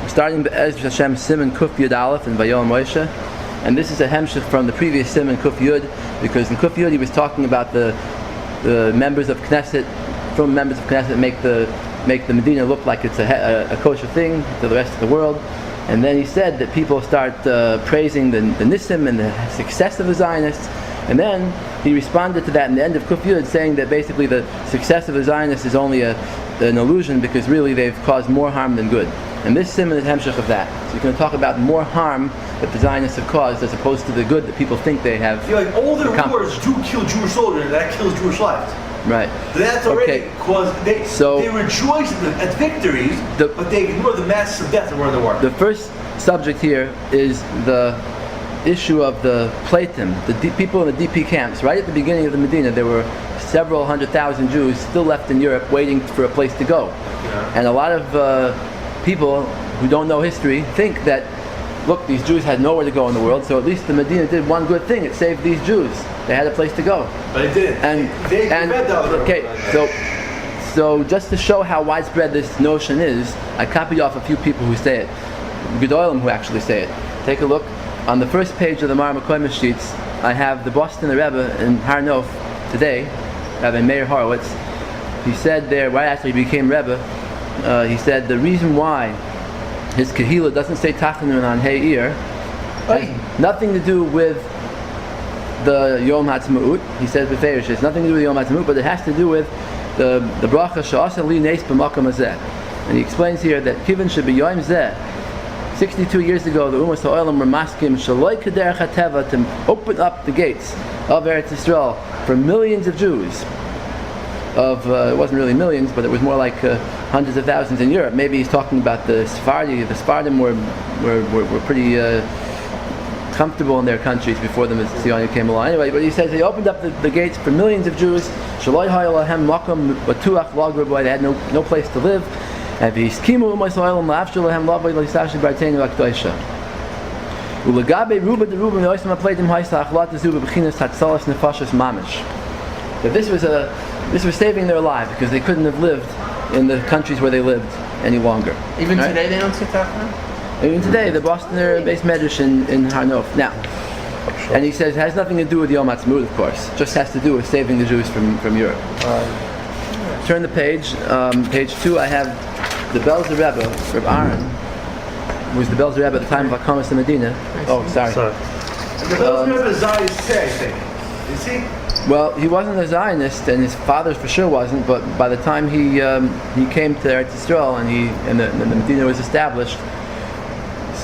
starting Be'ez Hashem Simon Kuf Yud Aleph and Vayoel Moshe. And this is a hemshech from the previous Simon Kuf Yud, because in Kuf Yud he was talking about the members of Knesset, from members of Knesset make the Medina look like it's a kosher thing to the rest of the world. And then he said that people start praising the Nissim and the success of the Zionists. And then he responded to that in the end of Kuf Yud, saying that basically the success of the Zionists is only an illusion, because really they've caused more harm than good. And this simon is hemshech of that. So you're going to talk about more harm that the Zionists have caused as opposed to the good that people think they have. Yeah, like all their wars do kill Jewish soldiers, that kills Jewish lives. Right. That's already caused. They rejoice at victories, but they ignore the masses of death that were in the war. The first subject here is the issue of the Platim, the people in the DP camps. Right at the beginning of the Medina, there were several 100,000 Jews still left in Europe waiting for a place to go. Yeah. And a lot of people who don't know history think that, look, these Jews had nowhere to go in the world, so at least the Medina did one good thing. It saved these Jews. They had a place to go. But it didn't. So just to show how widespread this notion is, I copied off a few people who say it. Gedolim who actually say it. Take a look. On the first page of the Mar Mekoyim sheets, I have the Boston Rebbe in Har Nof today, Rabbi Meir Horowitz. He said there, right after he became Rebbe, he said the reason why his Kehillah doesn't say Tachanun on He'ir has nothing to do with the Yom HaTzmaut. He says b'feirish, it's nothing to do with Yom HaTzmaut, but it has to do with the bracha she'asa li neis b'makom hazeh. And he explains here that Kivin should be Yom Zeh. 62 years ago, the Umas HaOlam were maskim shaloi kederech hateva to open up the gates of Eretz Yisrael for millions of Jews. It wasn't really millions, but it was more like hundreds of thousands in Europe. Maybe he's talking about the Sephardi. The Sephardim were pretty comfortable in their countries before the Zionism came along. Anyway, but he says he opened up the gates for millions of Jews. Shaloi ha'olahem makom batuach lagruboy. They had no place to live. And v'hiskimu u'mos ha'olam la'afshul lahem lavoi l'yisashi b'arteinu ha'kdoisha. U'legabe ruba deruba me'oisam ha'pleitim ha'isa achlat azuba b'chinas hatzalas nefashos mamish. That this was saving their lives, because they couldn't have lived in the countries where they lived any longer. Even today they don't say Tachanun? Even today, the Bostoner based medrash in Har Nof. Now, and he says it has nothing to do with Yom HaTzmaut, of course. It just has to do with saving the Jews from Europe. Turn the page. Page 2, I have the belz rebbe, Rav Aaron, who was the belz rebbe at the time of Hakamas in Medina. Oh, sorry. The belz rebbe is Zionist, I think. Is he? Well, he wasn't a Zionist, and his father for sure wasn't. But by the time he came to Eretz Yisrael and the Medina was established,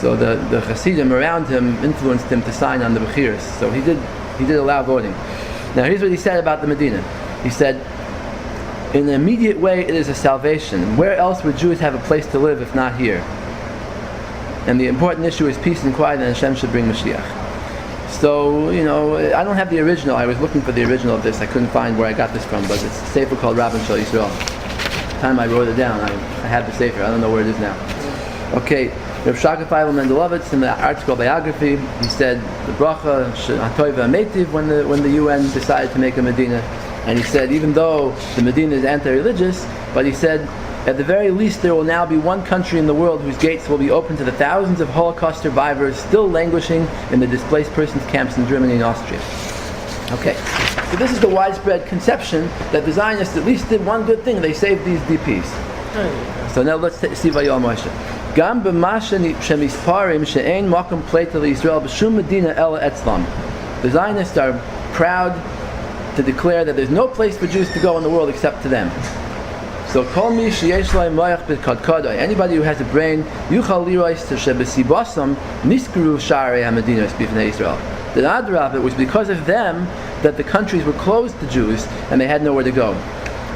so the Hasidim around him influenced him to sign on the Bechiras. So he did allow voting. Now here's what he said about the Medina. He said, in an immediate way it is a salvation. Where else would Jews have a place to live if not here? And the important issue is peace and quiet, and Hashem should bring Mashiach. So, I don't have the original. I was looking for the original of this. I couldn't find where I got this from, but it's a sefer called Rambam Shal Yisrael. The time I wrote it down, I had the sefer. I don't know where it is now. Okay, Rav Shaka Feivel Mendelovitz in the article biography, he said the bracha Hatoiva Metiv when the UN decided to make a Medina, and he said even though the Medina is anti-religious, but he said at the very least there will now be one country in the world whose gates will be open to the thousands of Holocaust survivors still languishing in the displaced persons camps in Germany and Austria. Okay, so this is the widespread conception that the Zionists at least did one good thing. They saved these DPs. So now let's see Vayoel Moshe. Gam b'mashen shemisparim she'ein makom pleita liYisrael b'shum medina ela etzlam. The Zionists are proud to declare that there's no place for Jews to go in the world except to them. So kol mi sheyesh lo moach b'kadkadai. Anybody who has a brain, yuchal lirois shebesibasam niskru sharei hamedinos b'fnei Israel. The Adrab, it was because of them that the countries were closed to Jews and they had nowhere to go.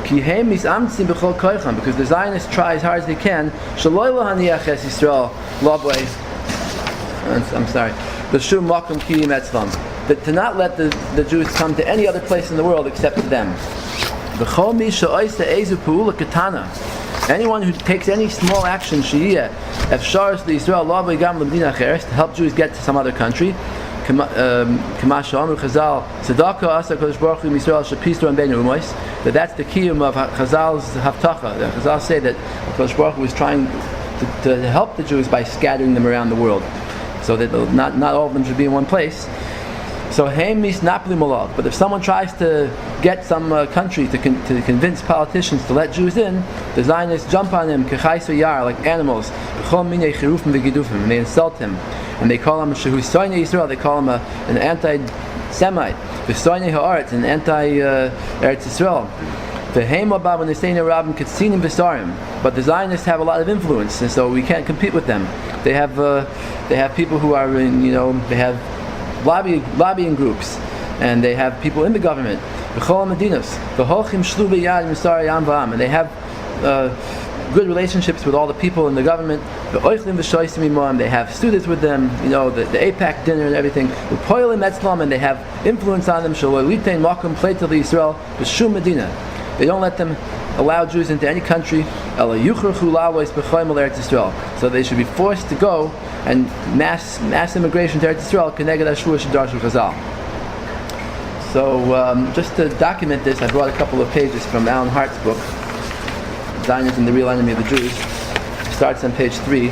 Because the Zionists try as hard as they can. To not let the Jews come to any other place in the world except to them. Anyone who takes any small action to help Jews get to some other country, that that's the kiyum of Chazal's haftacha. The Chazal say that Kodesh Baruch Hu was trying to help the Jews by scattering them around the world, so that not all of them should be in one place. So Hamis Napoli Malak. But if someone tries to get some country to convince politicians to let Jews in, the Zionists jump on him yar, like animals, and they insult him, and they call him Shehusoine Israel. They call him an anti-Semite, V'soine Haaretz, an anti-Eretz Israel. When they say in Rambam Katsinim Besarim, but the Zionists have a lot of influence, and so we can't compete with them. They have people who are they have lobbying groups, and they have people in the government. And they have good relationships with all the people in the government. They have students with them, the APAC dinner and everything. And they have influence on them. They don't let them allow Jews into any country. So they should be forced to go and mass immigration to Eretz Yisrael. So just to document this, I brought a couple of pages from Alan Hart's book, Zionism, the Real Enemy of the Jews. It starts on page 3.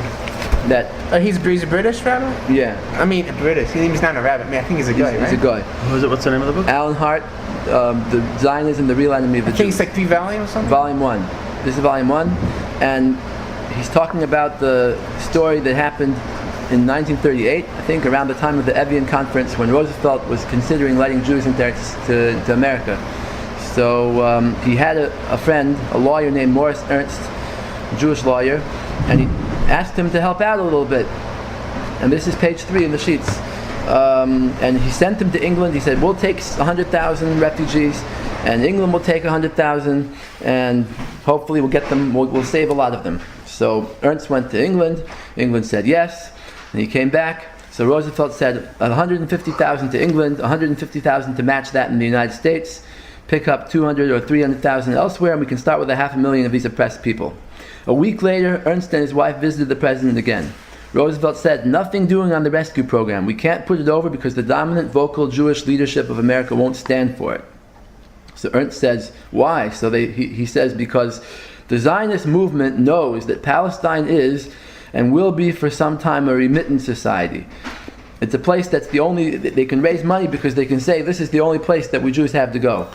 That he's a British rabbi? Yeah. I mean, British. He's not a rabbi. I think he's a guy, right? He's a guy. What's the name of the book? Alan Hart, the Zionism, the Real Enemy of the Jews. I think it's like 3 volumes or something? Volume 1. This is volume 1. And he's talking about the story that happened in 1938, I think, around the time of the Evian Conference, when Roosevelt was considering letting Jews into to America. So he had a friend, a lawyer named Morris Ernst, a Jewish lawyer, and he asked him to help out a little bit. And this is page 3 in the sheets. And he sent him to England. He said, we'll take 100,000 refugees, and England will take 100,000, and hopefully we'll save a lot of them. So Ernst went to England. England said yes, and he came back. So Roosevelt said 150,000 to England, 150,000 to match that in the United States, pick up 200 or 300,000 elsewhere, and we can start with 500,000 of these oppressed people. A week later, Ernst and his wife visited the president again. Roosevelt said, nothing doing on the rescue program. We can't put it over because the dominant vocal Jewish leadership of America won't stand for it. So Ernst says, why? So he says, because the Zionist movement knows that Palestine is and will be for some time a remittance society. It's a place that's they can raise money because they can say, this is the only place that we Jews have to go.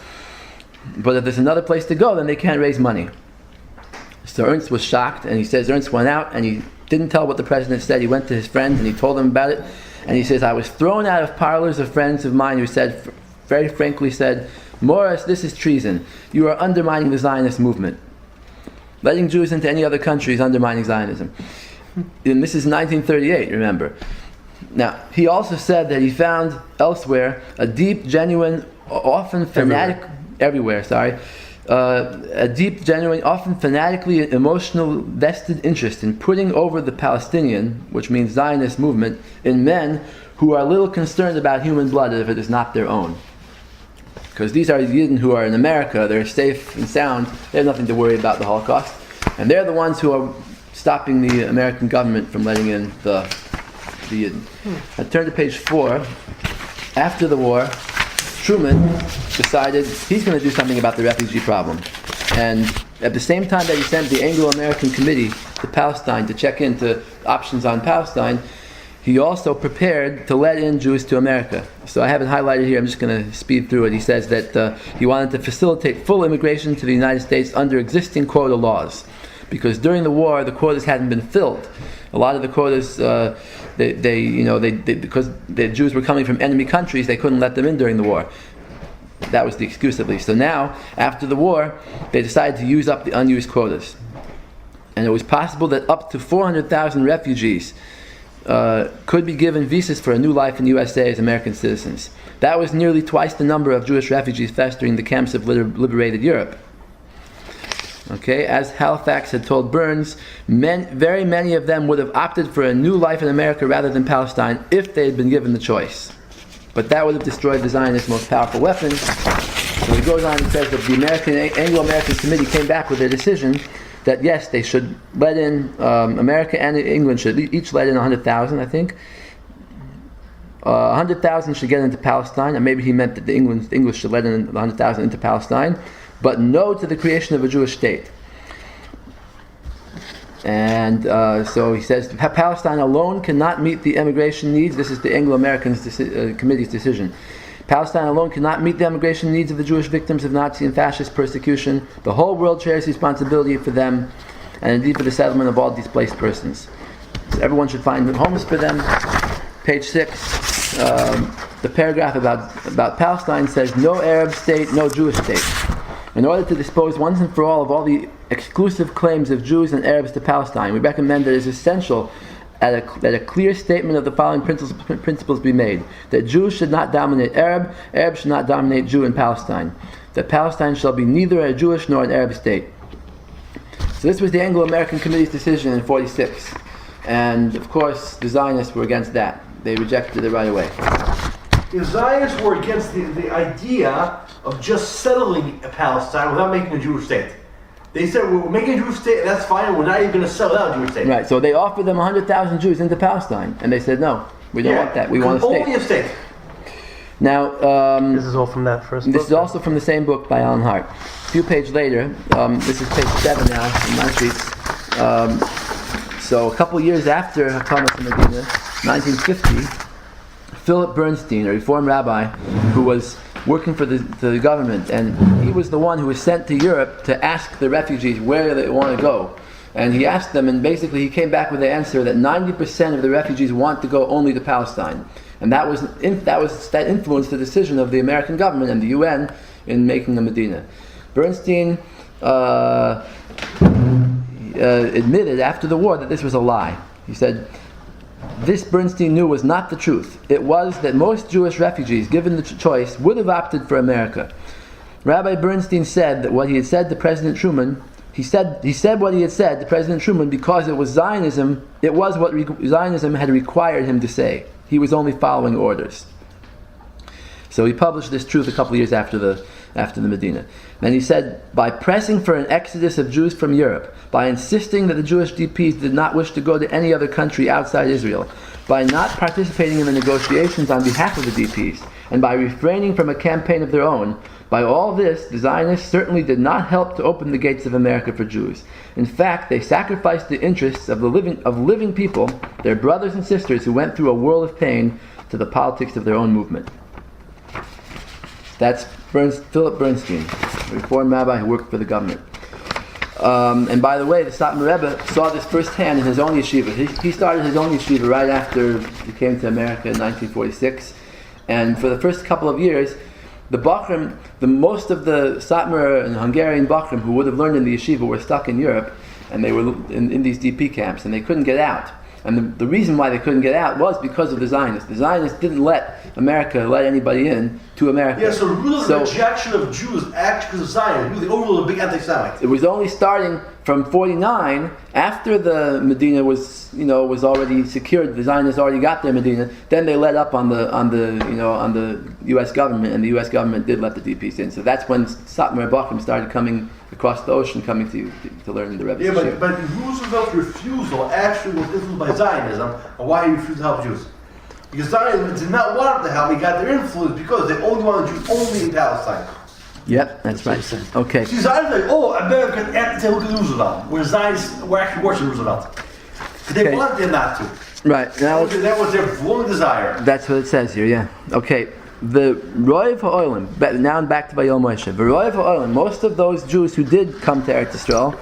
But if there's another place to go, then they can't raise money. So Ernst was shocked, and he says Ernst went out and he didn't tell what the president said. He went to his friends and he told them about it. And he says, I was thrown out of parlors of friends of mine who said, very frankly said, Morris, this is treason. You are undermining the Zionist movement. Letting Jews into any other country is undermining Zionism. And this is 1938, remember. Now, he also said that he found elsewhere a deep, genuine, often fanatic... Everywhere, a deep, genuine, often fanatically emotional, vested interest in putting over the Palestinian, which means Zionist movement, in men who are little concerned about human blood if it is not their own. Because these are Yidden who are in America, they're safe and sound, they have nothing to worry about the Holocaust. And they're the ones who are stopping the American government from letting in the Yidden. I turn to page 4. After the war, Truman decided he's going to do something about the refugee problem. And at the same time that he sent the Anglo-American committee to Palestine to check into options on Palestine, he also prepared to let in Jews to America. So I have it highlighted here, I'm just going to speed through it. He says that he wanted to facilitate full immigration to the United States under existing quota laws. Because during the war, the quotas hadn't been filled. A lot of the quotas, because the Jews were coming from enemy countries, they couldn't let them in during the war. That was the excuse, at least. So now, after the war, they decided to use up the unused quotas. And it was possible that up to 400,000 refugees could be given visas for a new life in the USA as American citizens. That was nearly twice the number of Jewish refugees festering the camps of liberated Europe. Okay, as Halifax had told Burns, very many of them would have opted for a new life in America rather than Palestine if they had been given the choice. But that would have destroyed the Zionists' most powerful weapon. So he goes on and says that the Anglo-American committee came back with a decision that yes, they should let in, America and England should each let in 100,000, I think. 100,000 should get into Palestine, and maybe he meant that the English should let in 100,000 into Palestine, but no to the creation of a Jewish state. And so he says, Palestine alone cannot meet the immigration needs. This is the Anglo-American Committee's decision. Palestine alone cannot meet the immigration needs of the Jewish victims of Nazi and fascist persecution. The whole world shares responsibility for them, and indeed for the settlement of all displaced persons. So everyone should find homes for them. Page 6, the paragraph about Palestine says, no Arab state, no Jewish state. In order to dispose once and for all of the exclusive claims of Jews and Arabs to Palestine, we recommend that it is essential that a clear statement of the following principles be made: that Jews should not dominate Arab, Arabs should not dominate Jew in Palestine, that Palestine shall be neither a Jewish nor an Arab state. So this was the Anglo-American Committee's decision in 1946, and of course the Zionists were against that. They rejected it right away. The Zionists were against the idea of just settling Palestine without making a Jewish state. They said, we're making a Jewish state, and that's fine, and we're not even going to settle out a Jewish state. Right, so they offered them 100,000 Jews into Palestine, and they said, no, we don't want that, we want a state. Only a state. Now, this is all from that first book? This is also from the same book by Alan Hart. A few pages later, this is page 7 now, in my sheets. So a couple years after Hakamas in Medina, 1950, Philip Bernstein, a Reform rabbi, who was working for the government, and he was the one who was sent to Europe to ask the refugees where they want to go. And he asked them, and basically he came back with the answer that 90% of the refugees want to go only to Palestine. And that influenced the decision of the American government and the UN in making the Medina. Bernstein admitted after the war that this was a lie. He said, this Bernstein knew was not the truth. It was that most Jewish refugees, given the choice, would have opted for America. Rabbi Bernstein said that what he had said to President Truman, he said what he had said to President Truman because it was Zionism. It was what Zionism had required him to say. He was only following orders. So he published this truth a couple of years after the Medina. And he said, by pressing for an exodus of Jews from Europe, by insisting that the Jewish DPs did not wish to go to any other country outside Israel, by not participating in the negotiations on behalf of the DPs, and by refraining from a campaign of their own, by all this, the Zionists certainly did not help to open the gates of America for Jews. In fact, they sacrificed the interests of living people, their brothers and sisters who went through a world of pain, to the politics of their own movement. That's Philip Bernstein, a Reform rabbi who worked for the government. And by the way, the Satmar Rebbe saw this firsthand in his own yeshiva. He started his own yeshiva right after he came to America in 1946. And for the first couple of years, most of the Satmar and Hungarian Bachrim who would have learned in the yeshiva were stuck in Europe, and they were in these DP camps, and they couldn't get out. And the reason why they couldn't get out was because of the Zionists. The Zionists didn't let anybody in to America. Yeah, so the rejection of Jews actually because of Zionism, the overall big anti-Semite. It was only starting from 1949, after the Medina was already secured. The Zionists already got their Medina. Then they let up on the U.S. government, and the U.S. government did let the DPs in. So that's when Satmar Bachrim started coming across the ocean, coming to learn the Rebbe. Yeah, but Roosevelt's refusal actually was influenced by Zionism, and why he refused to help Jews. Because Zionism did not want them to help. He got their influence because they only wanted Jews only in Palestine. Yep, that's right. Okay. See, Zionists like, American anti-look at Roosevelt, where Zionists were actually worse than Roosevelt. They wanted them not to. Right. Now, that was their one desire. That's what it says here, yeah. Okay. The Reuven and Joseph, now back to Vayoel Moshe. The Reuven and Joseph, most of those Jews who did come to Eretz Yisrael,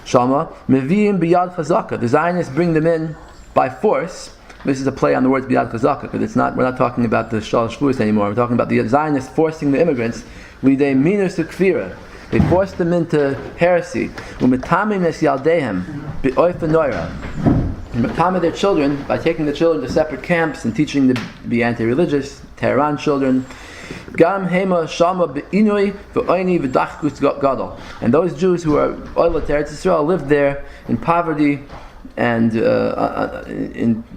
Shama, Meviim biyad chazaka. The Zionists bring them in by force. This is a play on the words biyad chazaka, because we're not talking about the Shalosh Shavuos anymore. We're talking about the Zionists forcing the immigrants. Lidei minus ukfira. They forced them into heresy. U'metamim es yaldehem be'oifa noira. Matama their children by taking the children to separate camps and teaching them to be anti-religious, Tehran children. Gam hema shama be'inui ve'oini v'dachkus gadol. And those Jews who are oilat Eretz Yisrael lived there in poverty and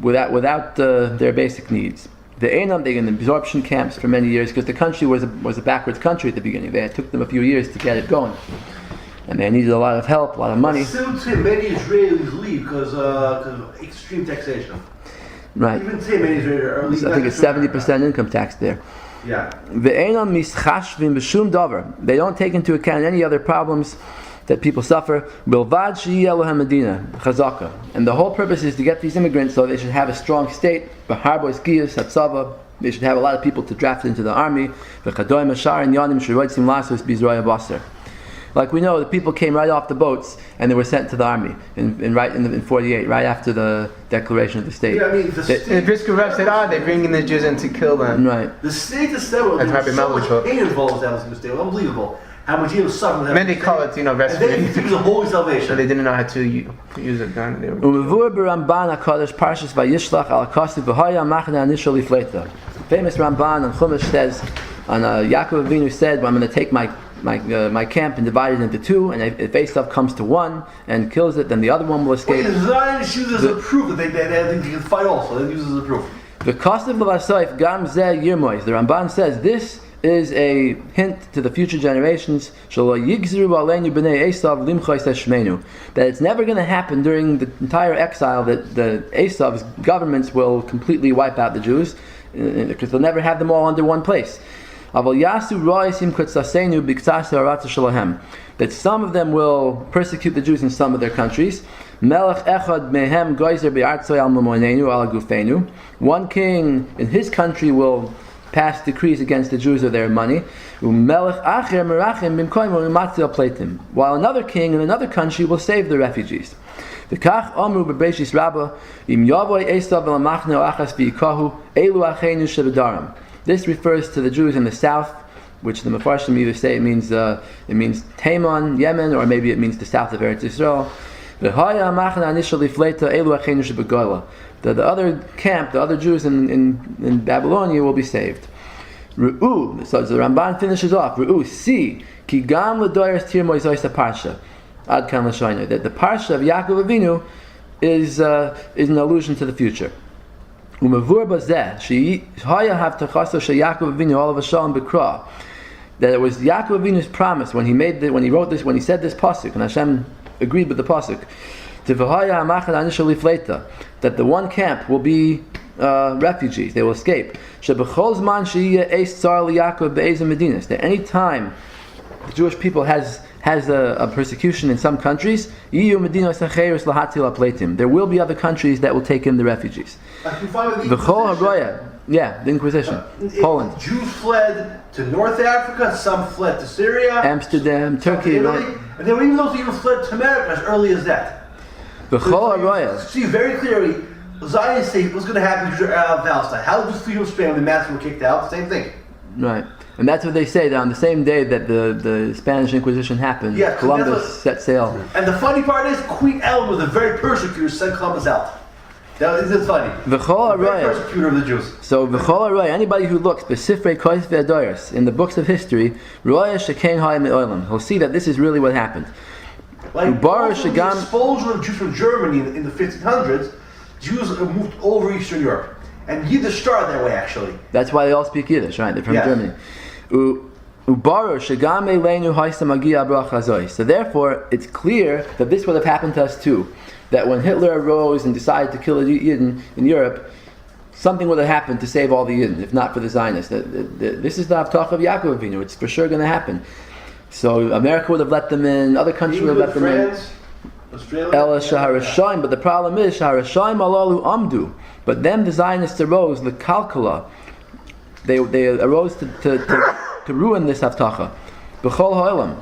without their basic needs. The Einam, they in absorption camps for many years because the country was a backwards country at the beginning. It took them a few years to get it going. And they needed a lot of help, a lot of money. Still today, many Israelis leave because of extreme taxation. Right. Even today, many Israelis are leaving. I think it's 70% income tax there. Yeah. They don't take into account any other problems. that people suffer. Bilvad she'yeh lohem medina chazaka. And the whole purpose is to get these immigrants so they should have a strong state. B'harbo eskiyas hatzava. They should have a lot of people to draft into the army. V'chadoim ashar and yanim sheroitzim lasos bizroya baser. Like we know, the people came right off the boats and they were sent to the army in 48, right after the declaration of the state. Yeah, I mean, the state... Briscoe Rev said, they're bringing the Jews in to kill them. Right. The state is there was so much pain involved in the state. Unbelievable. How much he was suffering. And then they call it, rescue. And then the holy salvation. So they didn't know how to use a gun. Ramban HaKadosh Parshas Vayishlach al Kasiv V'haya Machna Anishal Lifleta. Famous Ramban on Chumash says, on Yaakov Avinu said, well, I'm going to take my camp and divide it into two, and if Esav comes to one and kills it, then the other one will escape. Well, the Zionists use as a proof that they can fight also. They use it as a proof. The Kasiv L'Vasoif Gam Zeh Yirmois. The Ramban says this is a hint to the future generations that it's never going to happen during the entire exile that the Esav's governments will completely wipe out the Jews, because they'll never have them all under one place. That some of them will persecute the Jews in some of their countries. One king in his country will pass decrees against the Jews of their money, while another king in another country will save the refugees. This refers to the Jews in the south, which the Mefarshim either say it means Taman, Yemen, or maybe it means the south of Eretz Yisrael. The other camp, the other Jews in Babylonia will be saved. Ru'u, so the Ramban finishes off. Ru'u, see, ki gam l'doyers tir moizois parsha, ad kan l'shoyna. That the parsha of Yaakov Avinu is an allusion to the future. Umavur bazeh, she haya havtachaso she Yaakov Avinu olav hashalom b'kra. That it was Yaakov Avinu's promise when he wrote this, when he said this pasuk, and Hashem agreed with the pasuk, that the one camp will be refugees, they will escape. That any time the Jewish people has a persecution in some countries, there will be other countries that will take in the refugees. The Inquisition. Poland. Jews fled to North Africa, some fled to Syria, Amsterdam, Turkey, Italy, and then even those even fled to America as early as that. See very clearly, Zionists say what's going to happen to Palestine. How did the freedom of Spain when the masses were kicked out? Same thing. Right. And that's what they say, that on the same day that the Spanish Inquisition happened, Columbus set sail. And the funny part is, Queen Eleanor, the very persecutor, sent Columbus out. That is funny. The persecutor of the Jews. So, anybody who looks in the books of history, he'll see that this is really what happened. Like the expulsion of Jews from Germany in the 1500s, Jews moved over Eastern Europe. And Yiddish started that way, actually. That's why they all speak Yiddish, right? They're from Germany. So therefore, it's clear that this would have happened to us too. That when Hitler arose and decided to kill a Yidden in Europe, something would have happened to save all the Yidden, if not for the Zionists. This is the Havtach of Yaakov Avinu. It's for sure going to happen. So America would have let them in, other countries would have let them in. Australia. But the problem is, Shaharashayim alalu amdu. But then the Zionists arose, the Kalkala. They arose to ruin this Havtacha. B'chol ha'olam,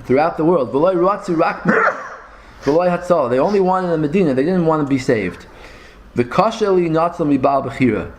throughout the world. V'loi ratzu rak v'loi hatzal. They only wanted the Medina. They didn't want to be saved. V'kasheli natzal mibal b'chira.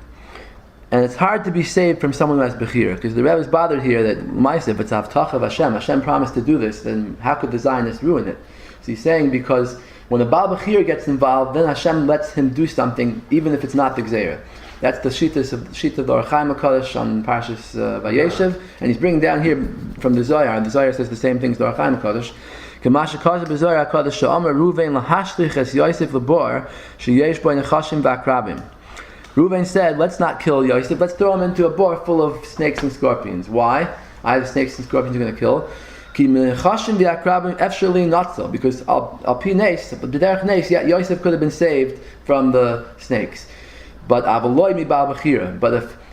And it's hard to be saved from someone who has bechira, because the Rebbe is bothered here that if it's Havtacha of Hashem promised to do this, then how could the Zionists ruin it? So he's saying because when the Baal Bechir gets involved, then Hashem lets him do something, even if it's not the Gzeira. That's the Shita of the Or Chaim HaKadosh on Parshas Vayeshev, and he's bringing down here from the Zohar, and the Zohar says the same thing as the Or Chaim HaKadosh. K'masha kaza b'Zohar HaKadosh she'omer Reuven lahashlich es Yosef l'bor sheyesh bo nechashim v'akrabim. Reuven said, let's not kill Yosef, let's throw him into a bore full of snakes and scorpions. Why? I have snakes and scorpions you're going to kill. Because al pi nes, but b'derech nes, Yosef could have been saved from the snakes. But if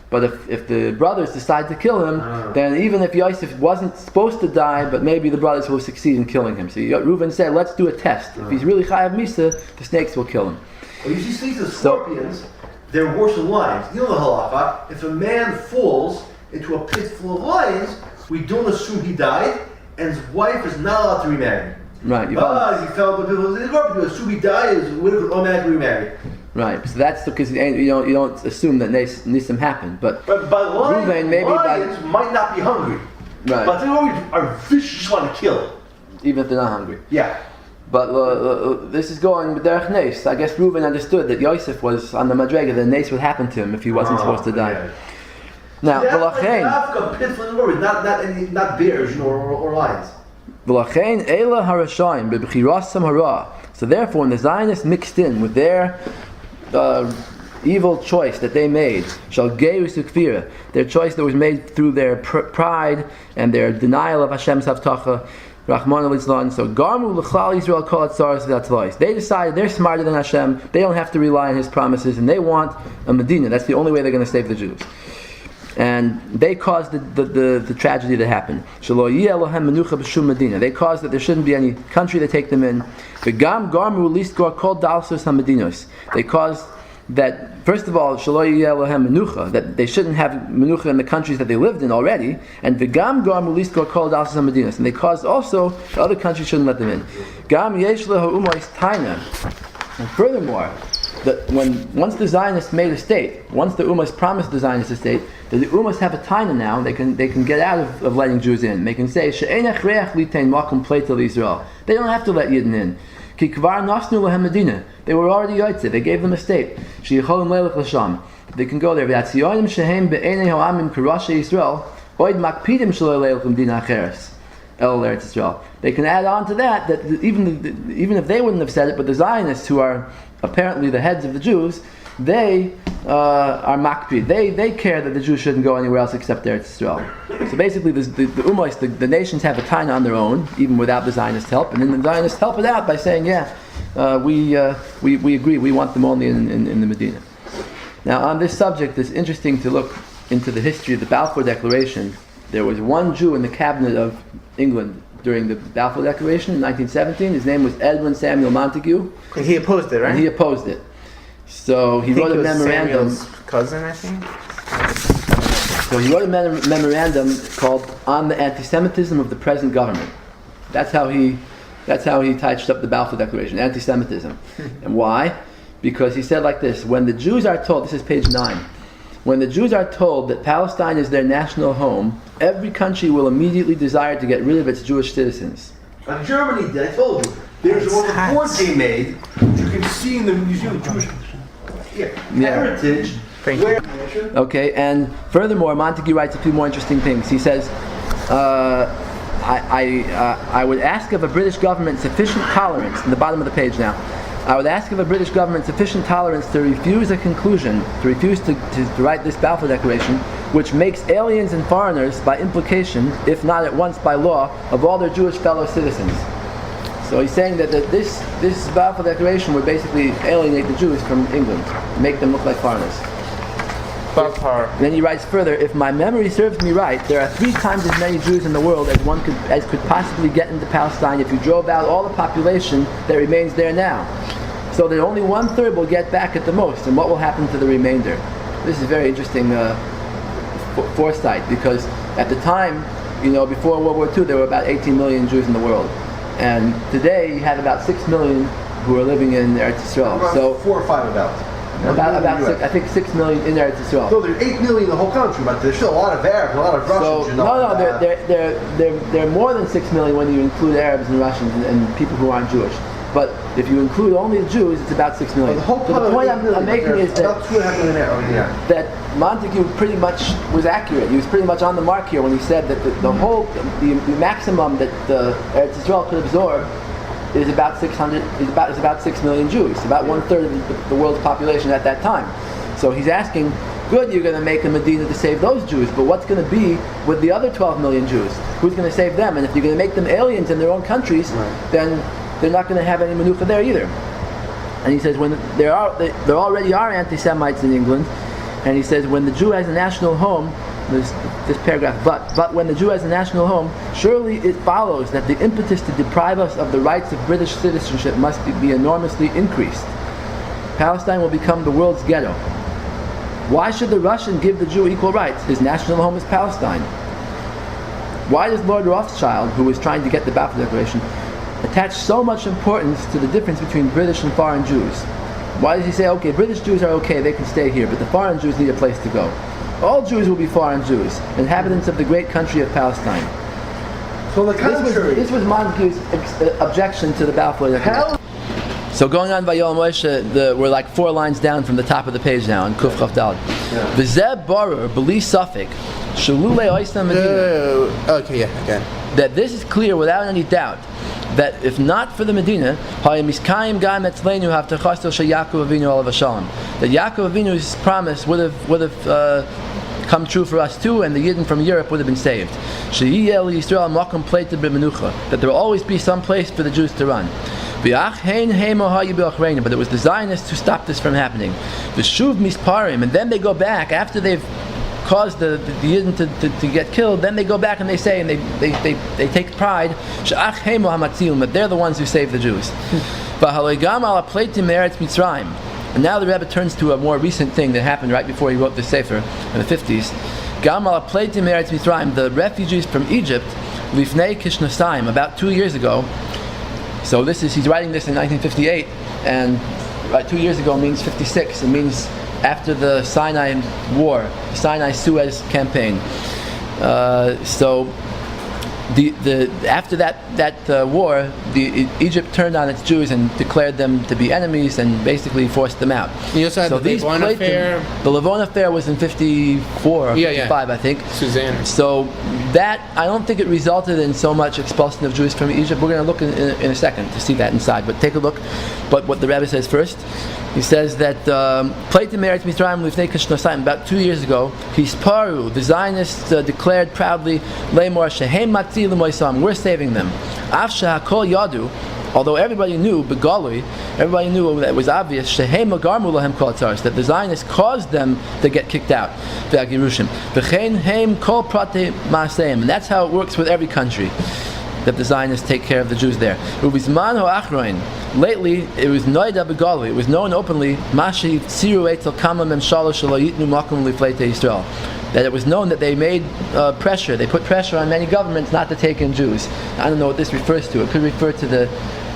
But if the brothers decide to kill him, then even if Yosef wasn't supposed to die, but maybe the brothers will succeed in killing him. So Reuven said, let's do a test. If he's really chayav misa, the snakes will kill him. Well, you see snakes and scorpions, they're worse than lions. You know the halacha, if a man falls into a pit full of lions, we don't assume he died, and his wife is not allowed to remarry. Right. He fell into the pit, you assume he died, his widow could automatically remarry. Right, so that's because you don't assume that Nisim happened, but by lions, Reuven, maybe lions might not be hungry, right. but they always are vicious, just want to kill. Even if they're not hungry. Yeah. But this is going with derech nes. I guess Reuven understood that Yosef was on the madrega, that nes would happen to him if he wasn't supposed to die. Yeah. Now, not bears, or lions. So therefore, when the Zionists mixed in with their evil choice that they made, their choice that was made through their pride and their denial of Hashem's Havtacha, so Garmu l'chlal Yisrael kol hatzaros v'hatzlois. They decided they're smarter than Hashem. They don't have to rely on His promises, and they want a Medina. That's the only way they're going to save the Jews. And they caused the tragedy that happened. They caused that there shouldn't be any country to take them in. They caused that, first of all, that they shouldn't have menucha in the countries that they lived in already, and they caused also the other countries shouldn't let them in. And furthermore, that once the Zionists made a state, once the Ummahs promised the Zionists a state, that the Ummahs have a taina now, they can get out of letting Jews in. They can say, they don't have to let Yidden in. They were already Yotzei, they gave them a state. They can go there. They can add on to that even if they wouldn't have said it, but the Zionists, who are apparently the heads of the Jews, they are makpid. They care that the Jews shouldn't go anywhere else except Eretz Yisrael. So basically, the Ummahs, the nations have a taina on their own, even without the Zionist help, and then the Zionists help it out by saying, we agree, we want them only in the Medina. Now, on this subject, it's interesting to look into the history of the Balfour Declaration. There was one Jew in the cabinet of England during the Balfour Declaration in 1917. His name was Edwin Samuel Montague. And he opposed it, right? And he opposed it. So he wrote a memorandum. Samuel's cousin, I think. So he wrote a memorandum called "On the Anti-Semitism of the Present Government." That's how he touched up the Balfour Declaration, anti-Semitism. And why? Because he said like this: when the Jews are told, this is page 9. When the Jews are told that Palestine is their national home, every country will immediately desire to get rid of its Jewish citizens. And Germany did, I told you. There's one report they made, which you can see in the Museum of Jewish Heritage. Okay, and furthermore, Montague writes a few more interesting things. He says, I would ask of a British government sufficient tolerance, in the bottom of the page now, I would ask of a British government sufficient tolerance to refuse a conclusion, to refuse to write this Balfour Declaration, which makes aliens and foreigners, by implication, if not at once by law, of all their Jewish fellow citizens. So he's saying that this Balfour Declaration would basically alienate the Jews from England, make them look like foreigners. Then he writes further, if my memory serves me right, there are 3 times as many Jews in the world as could possibly get into Palestine if you drove out all the population that remains there now. So that only 1/3 will get back at the most, and what will happen to the remainder? This is very interesting foresight, because at the time, before World War II, there were about 18 million Jews in the world. And today you have about 6 million who are living in Eretz Yisrael. So 4 or 5 about 6, I think 6 million in Eretz Yisrael. No, there's 8 million in the whole country, but there's still a lot of Arabs, a lot of Russians. They're more than 6 million when you include Arabs and Russians and people who aren't Jewish. But if you include only the Jews, it's about 6 million. So the point I'm making is that Montague pretty much was accurate. He was pretty much on the mark here when he said that the maximum that the Eretz Yisrael could absorb is about 6 million Jews, about 1/3 of the world's population at that time. So he's asking, good, you're going to make a Medina to save those Jews, but what's going to be with the other 12 million Jews? Who's going to save them? And if you're going to make them aliens in their own countries, then they're not going to have any menucha there either. And he says, when there already are anti-Semites in England, And he says, when the Jew has a national home, this paragraph, but when the Jew has a national home, surely it follows that the impetus to deprive us of the rights of British citizenship must be enormously increased. Palestine will become the world's ghetto. Why should the Russian give the Jew equal rights? His national home is Palestine. Why does Lord Rothschild, who was trying to get the Balfour Declaration, attach so much importance to the difference between British and foreign Jews? Why does he say, okay, British Jews are okay, they can stay here, but the foreign Jews need a place to go? All Jews will be foreign Jews, inhabitants of the great country of Palestine. So the contrary. This was Montague's objection to the Balfour Declaration. So going on Vayoel Moshe, we're like 4 lines down from the top of the page now, in Kuf Chav Daled. V'zeh barer b'li safek shelulei oisam medina. Okay, yeah, okay. That this is clear without any doubt, that if not for the Medina, that Yaakov Avinu's promise would have come true for us too, and the Yidden from Europe would have been saved. That there will always be some place for the Jews to run. But it was the Zionists who stopped this from happening. And then they go back after they've caused the Yidden to get killed. Then they go back and they say, and they take pride that they're the ones who saved the Jews. And now the Rebbe turns to a more recent thing that happened right before he wrote this Sefer in the 50s. The refugees from Egypt, about 2 years ago. So he's writing this in 1958, and 2 years ago means 56. It means after the Sinai War, the Sinai-Suez campaign. After that war, Egypt turned on its Jews and declared them to be enemies and basically forced them out. You also had the Levon affair. The Levon affair was in 54 or 55, I think. Suzanne. So that, I don't think it resulted in so much expulsion of Jews from Egypt. We're going to look in a second to see that inside, but take a look. But what the Rebbe says first, he says that about 2 years ago, the Zionists declared proudly, we're saving them. Although everybody knew, everybody knew that it was obvious that the Zionists caused them to get kicked out. And that's how it works with every country, that the Zionists take care of the Jews there. Lately, it was noida begali. It was known openly that it was known that they made pressure. They put pressure on many governments not to take in Jews. I don't know what this refers to. It could refer to the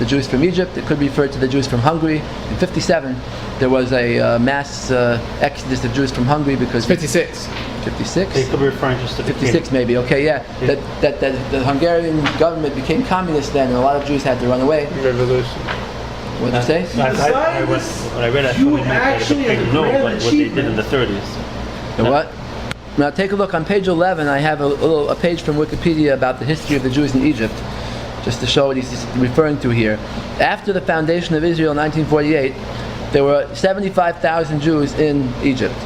Jews from Egypt. It could refer to the Jews from Hungary. In 57, there was a mass exodus of Jews from Hungary because 56. 56? They could be referring just to 56 maybe, okay, yeah. That the Hungarian government became communist then, and a lot of Jews had to run away. Revolution. What did you say? When I read it, I thought they didn't know what they did in the 30s. The what? Now take a look on page 11. I have a page from Wikipedia about the history of the Jews in Egypt, just to show what he's referring to here. After the foundation of Israel in 1948, there were 75,000 Jews in Egypt.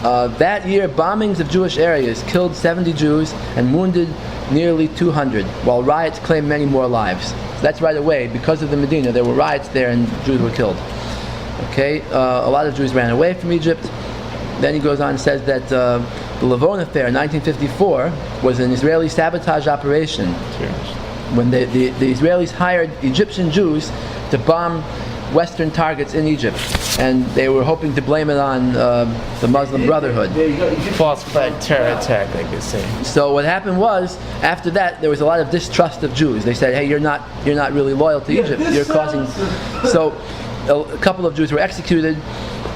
That year, bombings of Jewish areas killed 70 Jews and wounded nearly 200, while riots claimed many more lives. So that's right away. Because of the Medina, there were riots there and Jews were killed. Okay, a lot of Jews ran away from Egypt. Then he goes on and says that the Levon affair in 1954 was an Israeli sabotage operation when the Israelis hired Egyptian Jews to bomb Western targets in Egypt, and they were hoping to blame it on the Muslim Brotherhood. False flag terror attack, like they say. So what happened was, after that, there was a lot of distrust of Jews. They said, "Hey, you're not really loyal to Egypt. You're causing." So a couple of Jews were executed,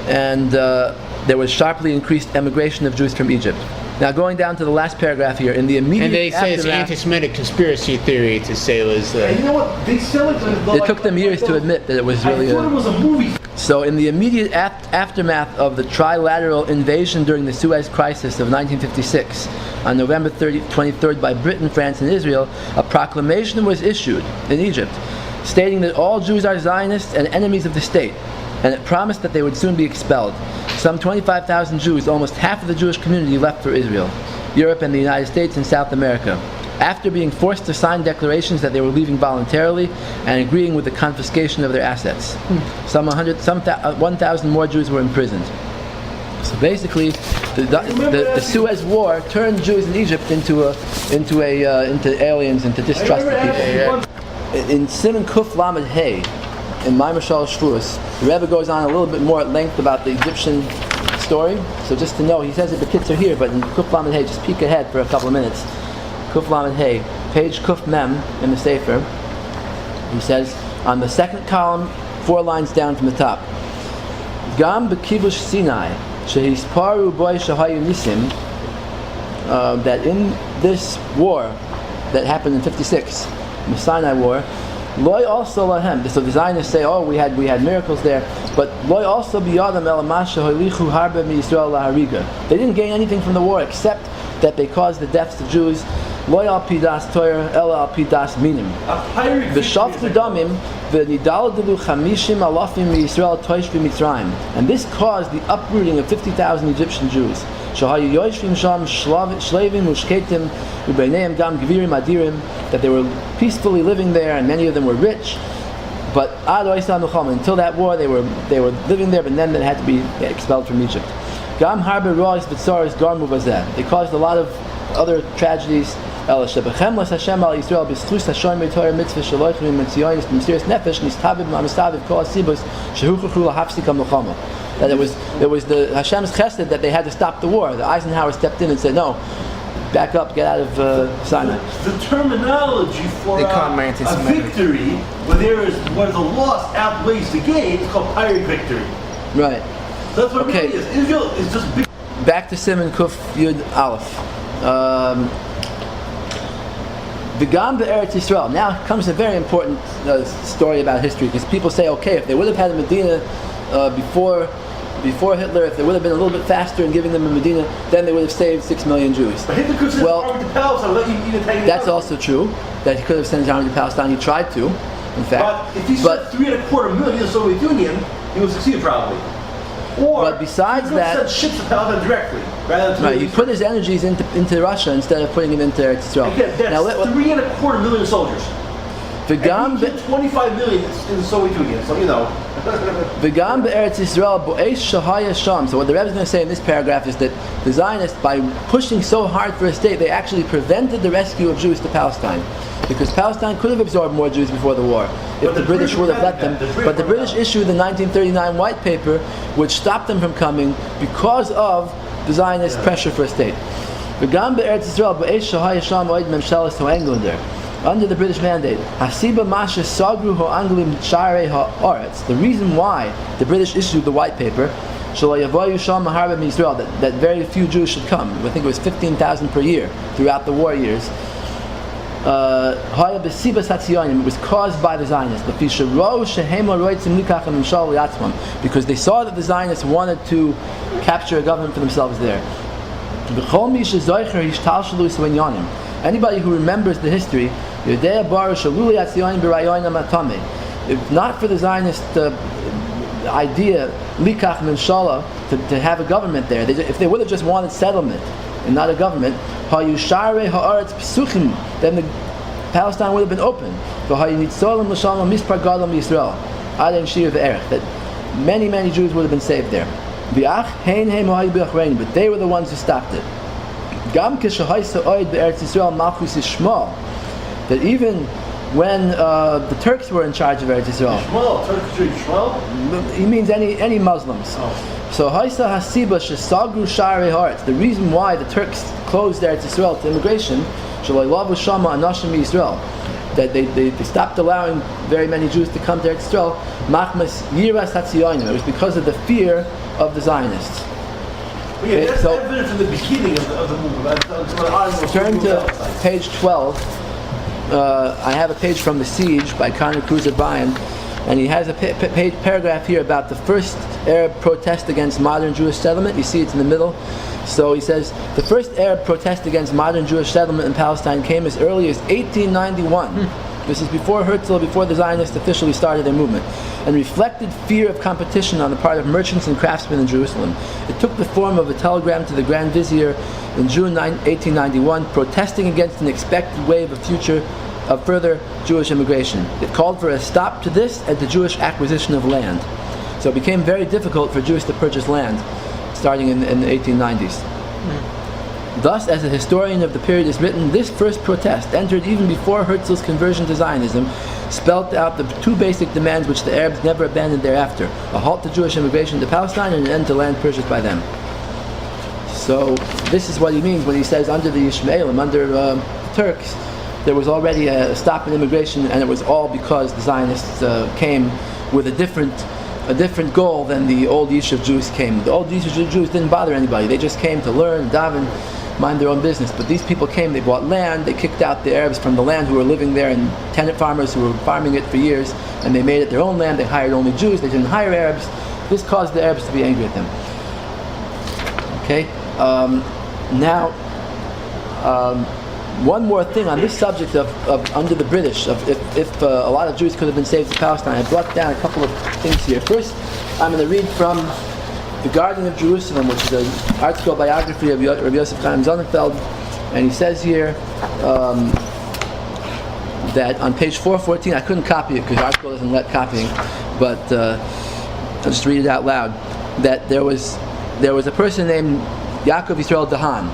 and there was sharply increased emigration of Jews from Egypt. Now going down to the last paragraph here, in the immediate And they say it's anti-Semitic conspiracy theory to say it was... And you know what? They sell it to it took them years to admit that it was really I thought it was a movie. So in the immediate aftermath of the trilateral invasion during the Suez Crisis of 1956, on November 23rd by Britain, France, and Israel, a proclamation was issued in Egypt stating that all Jews are Zionists and enemies of the state, and it promised that they would soon be expelled. Some 25,000 Jews, almost half of the Jewish community, left for Israel, Europe, and the United States and South America, after being forced to sign declarations that they were leaving voluntarily and agreeing with the confiscation of their assets. Some 1,000 more Jews were imprisoned. So basically, the Suez War turned Jews in Egypt into aliens, into distrusted people. In Siman Kuf Lamed Hey, in Maimer Shalosh Shavuos, the Rebbe goes on a little bit more at length about the Egyptian story. So just to know, he says it the kids are here, but in Kuf Lamed Hey, just peek ahead for a couple of minutes. Kuf Lamed Hey, page Kuf Mem in the Sefer. He says on the second column, 4 lines down from the top. Gam b'kibush Sinai, shehisparu boy shahayu nisim. That in this war that happened in 56, the Sinai War, loy also lahem. So the Zionists say, oh, we had miracles there, but loy also biyadam elamasha hoilichu harbe mi Yisrael lahariga. They didn't gain anything from the war except that they caused the deaths of Jews. Loy al pidas torah, ela al pidas minim. V'shavtu damim v'nidaladilu chamishim alafim mi Yisrael toish v'mitzrayim. And this caused the uprooting of 50,000 Egyptian Jews. Shahayu yoshvim sham shlavim ushketim u'beineim gam gvirim adirim. That they were peacefully living there, and many of them were rich. But until that war, they were living there, but then they had to be expelled from Egypt. Gam harbe rois v'tzaris garmu v'zeh. They caused a lot of other tragedies. El shebechem las Hashem al Yisrael b'schus hashomer Torah mitzvah shalochim and Zionist b'mesiras nefesh nistabib ma'amistavib kol asibus shehuchuchu lahafsikam l'chama. That it was the Hashem's chesed that they had to stop the war. The Eisenhower stepped in and said, no, back up, get out of Sinai. The terminology for a victory, where the loss outweighs the gain, is called Pyrrhic victory. Right. So that's what it really is. Israel is just big. Back to Siman Kuf Yud Aleph. V'gam be'eretz Yisrael. Now comes a very important story about history, because people say, okay, if they would have had a Medina before Hitler, if they would have been a little bit faster in giving them a Medina, then they would have saved 6 million Jews. But Hitler could have sent his army to Palestine. That's also true, that he could have sent his army to Palestine. He tried to, in fact. But if he sent 3.25 million to the Soviet Union, he would succeed probably. Or but besides he could have sent ships to Palestine directly, rather than he put his energies into Russia instead of putting them into Eretz Yisrael. Again, that's 3.25 million soldiers. And he killed 25 million in the Soviet Union, so you know. V'gam be'eretz Yisrael bo'esh shahaya sham. So what the Rebbe is going to say in this paragraph is that the Zionists, by pushing so hard for a state, they actually prevented the rescue of Jews to Palestine. Because Palestine could have absorbed more Jews before the war if the British would have let them. But the British issued the 1939 White Paper, which stopped them from coming because of the Zionist pressure for a state. V'gam be'eretz Yisrael bo'esh shahaya sham oid memshelas to Englander. Under the British mandate, Hasiba Masha Sagru Ho Anglim Share Haaretz. The reason why the British issued the White Paper, that very few Jews should come. I think it was 15,000 per year throughout the war years. It was caused by the Zionists. Because they saw that the Zionists wanted to capture a government for themselves there. Anybody who remembers the history, if not for the Zionist idea, likach menshala, to have a government there, if they would have just wanted settlement and not a government, then the Palestine would have been open. That many Jews would have been saved there. But they were the ones who stopped it. That even when the Turks were in charge of Eretz Yisrael, he means any Muslims. So the reason why the Turks closed Eretz Yisrael to immigration, that they stopped allowing very many Jews to come to Eretz Yisrael, it was because of the fear of the Zionists. Yeah, that's evidence in the beginning of the movement. Turn to page 12. I have a page from The Siege by Conor Cruiser-Bryan, and he has a paragraph here about the first Arab protest against modern Jewish settlement. You see it's in the middle. So he says, the first Arab protest against modern Jewish settlement in Palestine came as early as 1891. This is before Herzl, before the Zionists officially started their movement, and reflected fear of competition on the part of merchants and craftsmen in Jerusalem. It took the form of a telegram to the Grand Vizier in June 1891, protesting against an expected wave of further Jewish immigration. It called for a stop to this and the Jewish acquisition of land. So it became very difficult for Jews to purchase land. starting in the 1890s. Thus, as a historian of the period is written, this first protest entered even before Herzl's conversion to Zionism, spelt out the two basic demands which the Arabs never abandoned thereafter: a halt to Jewish immigration to Palestine and an end to land purchased by them. So this is what he means when he says under the Ishmaelim, under the Turks, there was already a stop in immigration, and it was all because the Zionists came with a different goal than the old Yishuv Jews came. The old Yishuv Jews didn't bother anybody. They just came to learn, daven, mind their own business. But these people came, they bought land, they kicked out the Arabs from the land who were living there, and tenant farmers who were farming it for years, and they made it their own land. They hired only Jews, they didn't hire Arabs. This caused the Arabs to be angry at them. Okay? One more thing on this subject of under the British, of if a lot of Jews could have been saved to Palestine. I brought down a couple of things here. First, I'm going to read from The Guardian of Jerusalem, which is an article biography of Rabbi Yosef Chaim Sonnenfeld, and he says here that on page 414, I couldn't copy it because the article doesn't let copying, but I'll just read it out loud, that there was a person named Yaakov Yisrael Haan.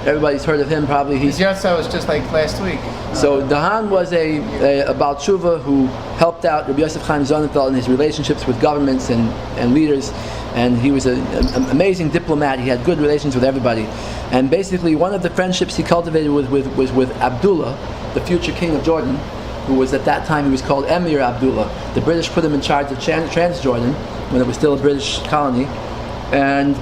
Everybody's heard of him probably. His Yotza was just like last week. So Haan was a Baal Tshuva who helped out Rabbi Yosef Chaim Sonnenfeld in his relationships with governments and leaders, and he was an amazing diplomat. He had good relations with everybody, and basically one of the friendships he cultivated was with Abdullah, the future king of Jordan, who was at that time, he was called Emir Abdullah. The British put him in charge of Transjordan when it was still a British colony, and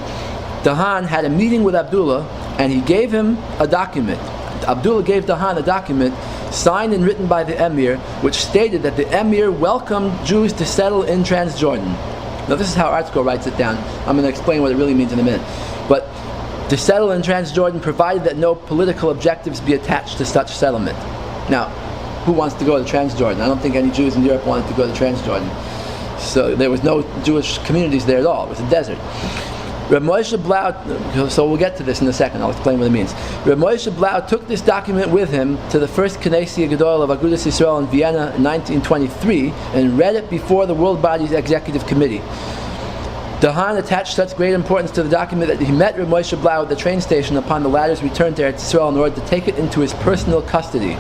Haan had a meeting with Abdullah, and he gave him a document. Abdullah gave Haan a document signed and written by the Emir, which stated that the Emir welcomed Jews to settle in Transjordan. Now this is how article writes it down. I'm going to explain what it really means in a minute. But to settle in Transjordan, provided that no political objectives be attached to such settlement. Now, who wants to go to Transjordan? I don't think any Jews in Europe wanted to go to Transjordan. So there was no Jewish communities there at all. It was a desert. Rav Moshe Blau, so we'll get to this in a second, I'll explain what it means. Rav Moshe Blau took this document with him to the first Knesset Gadol of Agudas Yisrael in Vienna in 1923 and read it before the World Body's Executive Committee. Haan attached such great importance to the document that he met Rav Moshe Blau at the train station upon the latter's return to Eretz Yisrael in order to take it into his personal custody.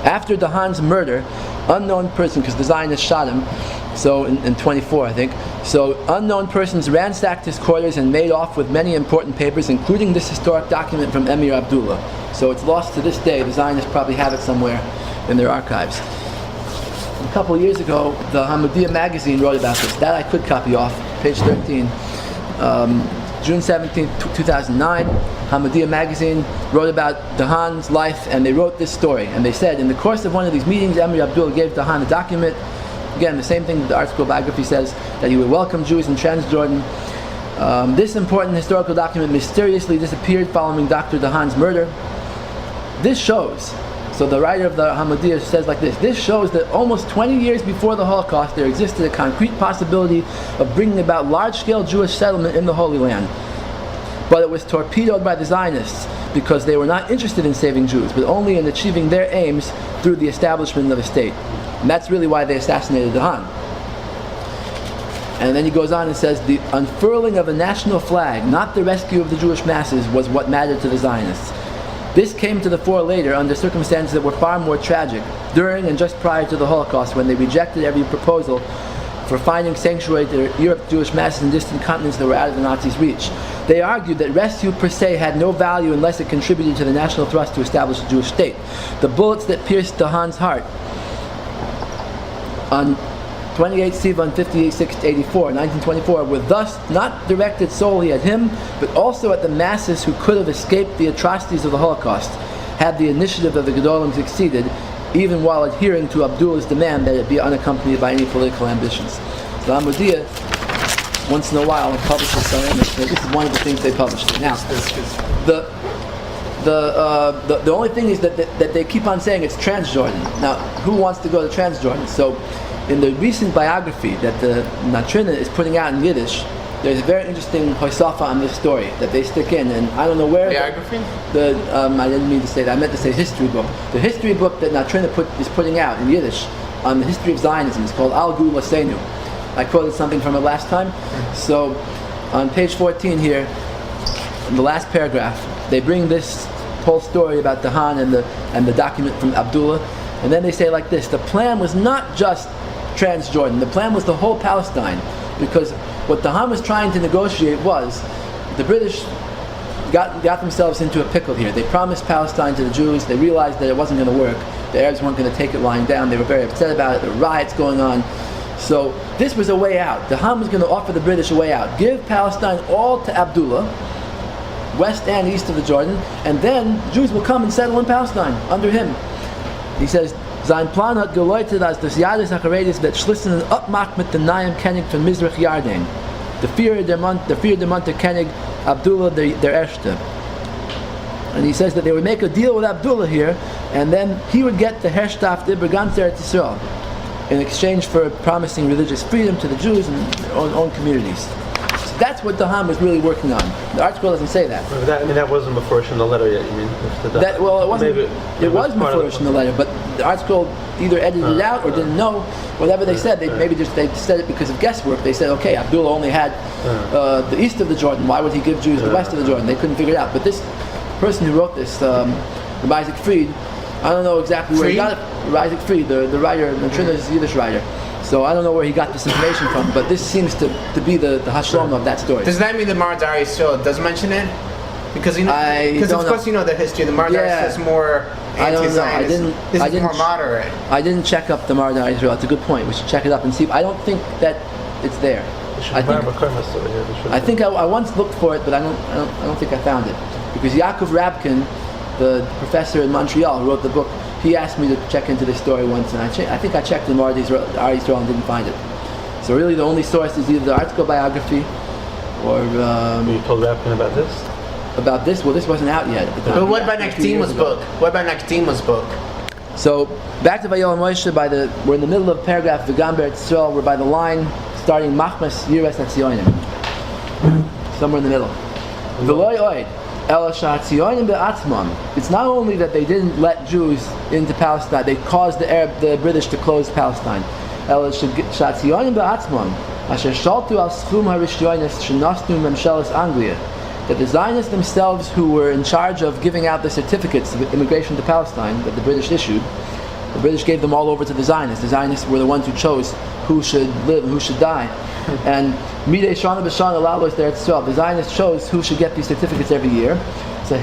After Haan's murder, unknown person, because the Zionists shot him, so in 24 I think, so unknown persons ransacked his quarters and made off with many important papers, including this historic document from Emir Abdullah. So it's lost to this day. The Zionists probably have it somewhere in their archives. A couple of years ago, the Hamadiyah magazine wrote about this. That I could copy off, page 13. June 17, 2009, Hamadiyah magazine wrote about Haan's life, and they wrote this story. And they said, in the course of one of these meetings, Emir Abdullah gave Haan a document. Again, the same thing that the article biography says, that he would welcome Jews in Transjordan. This important historical document mysteriously disappeared following Dr. Haan's murder. This shows, so the writer of the Hamadiyah says like this shows that almost 20 years before the Holocaust there existed a concrete possibility of bringing about large-scale Jewish settlement in the Holy Land. But it was torpedoed by the Zionists because they were not interested in saving Jews, but only in achieving their aims through the establishment of a state. And that's really why they assassinated Haan. And then he goes on and says, the unfurling of a national flag, not the rescue of the Jewish masses, was what mattered to the Zionists. This came to the fore later under circumstances that were far more tragic, during and just prior to the Holocaust, when they rejected every proposal for finding sanctuary to Europe's Jewish masses in distant continents that were out of the Nazis' reach. They argued that rescue per se had no value unless it contributed to the national thrust to establish a Jewish state. The bullets that pierced Haan's heart on 28 Sivan 58/6/84, 1924, were thus not directed solely at him, but also at the masses who could have escaped the atrocities of the Holocaust, had the initiative of the Gedolim succeeded, even while adhering to Abdullah's demand that it be unaccompanied by any political ambitions. So Hamadiyah, once in a while, publishes Zionism. So this is one of the things they published. Now, the only thing is that they keep on saying it's Transjordan. Now, who wants to go to Transjordan? So, in the recent biography that the Natrina is putting out in Yiddish, there's a very interesting hoisafa on this story that they stick in, and I don't know where. Biography? I didn't mean to say that. I meant to say history book. The history book that Natrina is putting out in Yiddish on the history of Zionism is called Al Gu Lasenu. I quoted something from it last time. So on page 14 here, in the last paragraph, they bring this whole story about the Haan and the document from Abdullah, and then they say like this: the plan was not just Transjordan. The plan was the whole Palestine, because what the Haan was trying to negotiate was the British got themselves into a pickle here. They promised Palestine to the Jews. They realized that it wasn't going to work. The Arabs weren't going to take it lying down. They were very upset about it. There were riots going on. So this was a way out. The Haan was going to offer the British a way out. Give Palestine all to Abdullah, west and east of the Jordan, and then Jews will come and settle in Palestine under him. He says, Sein Plan hat geläutet, als das Jahr des Acharedis wird Schließen abmacht mit den Naim Kennig von Mizrach Yarden. Der vier der Monte Kennig Abdullah der Erste. And he says that they would make a deal with Abdullah here, and then he would get the Herrschaft über ganz Eretz Yisrael in exchange for promising religious freedom to the Jews and their own communities. So that's what the Haan was really working on. The article doesn't say that. That wasn't before in the letter yet, you mean? It wasn't. It was before in the letter, but the article either edited it out or didn't know. Whatever they said, they said it because of guesswork. They said, okay, Abdullah only had the east of the Jordan. Why would he give Jews the west of the Jordan? They couldn't figure it out. But this person who wrote this, Rabbi Isaac Fried, I don't know exactly where he got it. Rabbi Isaac Fried, the writer, the Trinidad is a Yiddish writer. So I don't know where he got this information from, but this seems to be the hashlam of that story. Does that mean the Mardari still does mention it? Because of course you know the history. The Mardari is more anti-Zionist. This is more moderate. I didn't check up the Mardari Israel. It's a good point. We should check it up and see. I don't think that it's there. I think I once looked for it, but I don't think I found it, because Yaakov Rabkin, the professor in Montreal who wrote the book, he asked me to check into this story once, and I think I checked in Ar Yisrael and didn't find it. So really the only source is either the article biography or... you told Rabkin about this? About this? Well, this wasn't out yet at the time. But what about Naktima's book? So, back to Vayoel and Moshe, we're in the middle of paragraph V'gam Be'eretz Yisrael, we're by the line starting Machmas Yiras HaTzionim. Somewhere in the middle. V'loi oid. It's not only that they didn't let Jews into Palestine, they caused the British to close Palestine. That the Zionists themselves, who were in charge of giving out the certificates of immigration to Palestine that the British issued, the British gave them all over to the Zionists. The Zionists were the ones who chose who should live and who should die. And Midei Shana B'Shana Lalos Eretz Yisrael, the Zionists chose who should get these certificates every year. So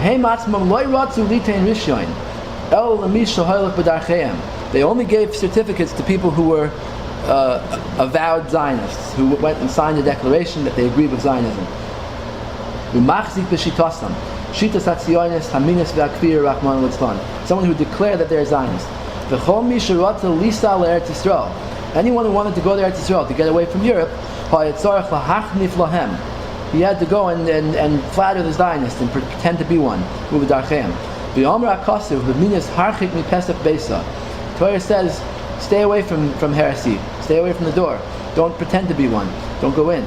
they only gave certificates to people who were avowed Zionists, who went and signed a declaration that they agreed with Zionism. Someone who declared that they're Zionists. Anyone who wanted to go to Eretz Yisrael to get away from Europe, he had to go and flatter the Zionists and pretend to be one. Torah says, stay away from heresy, stay away from the door, don't pretend to be one, don't go in.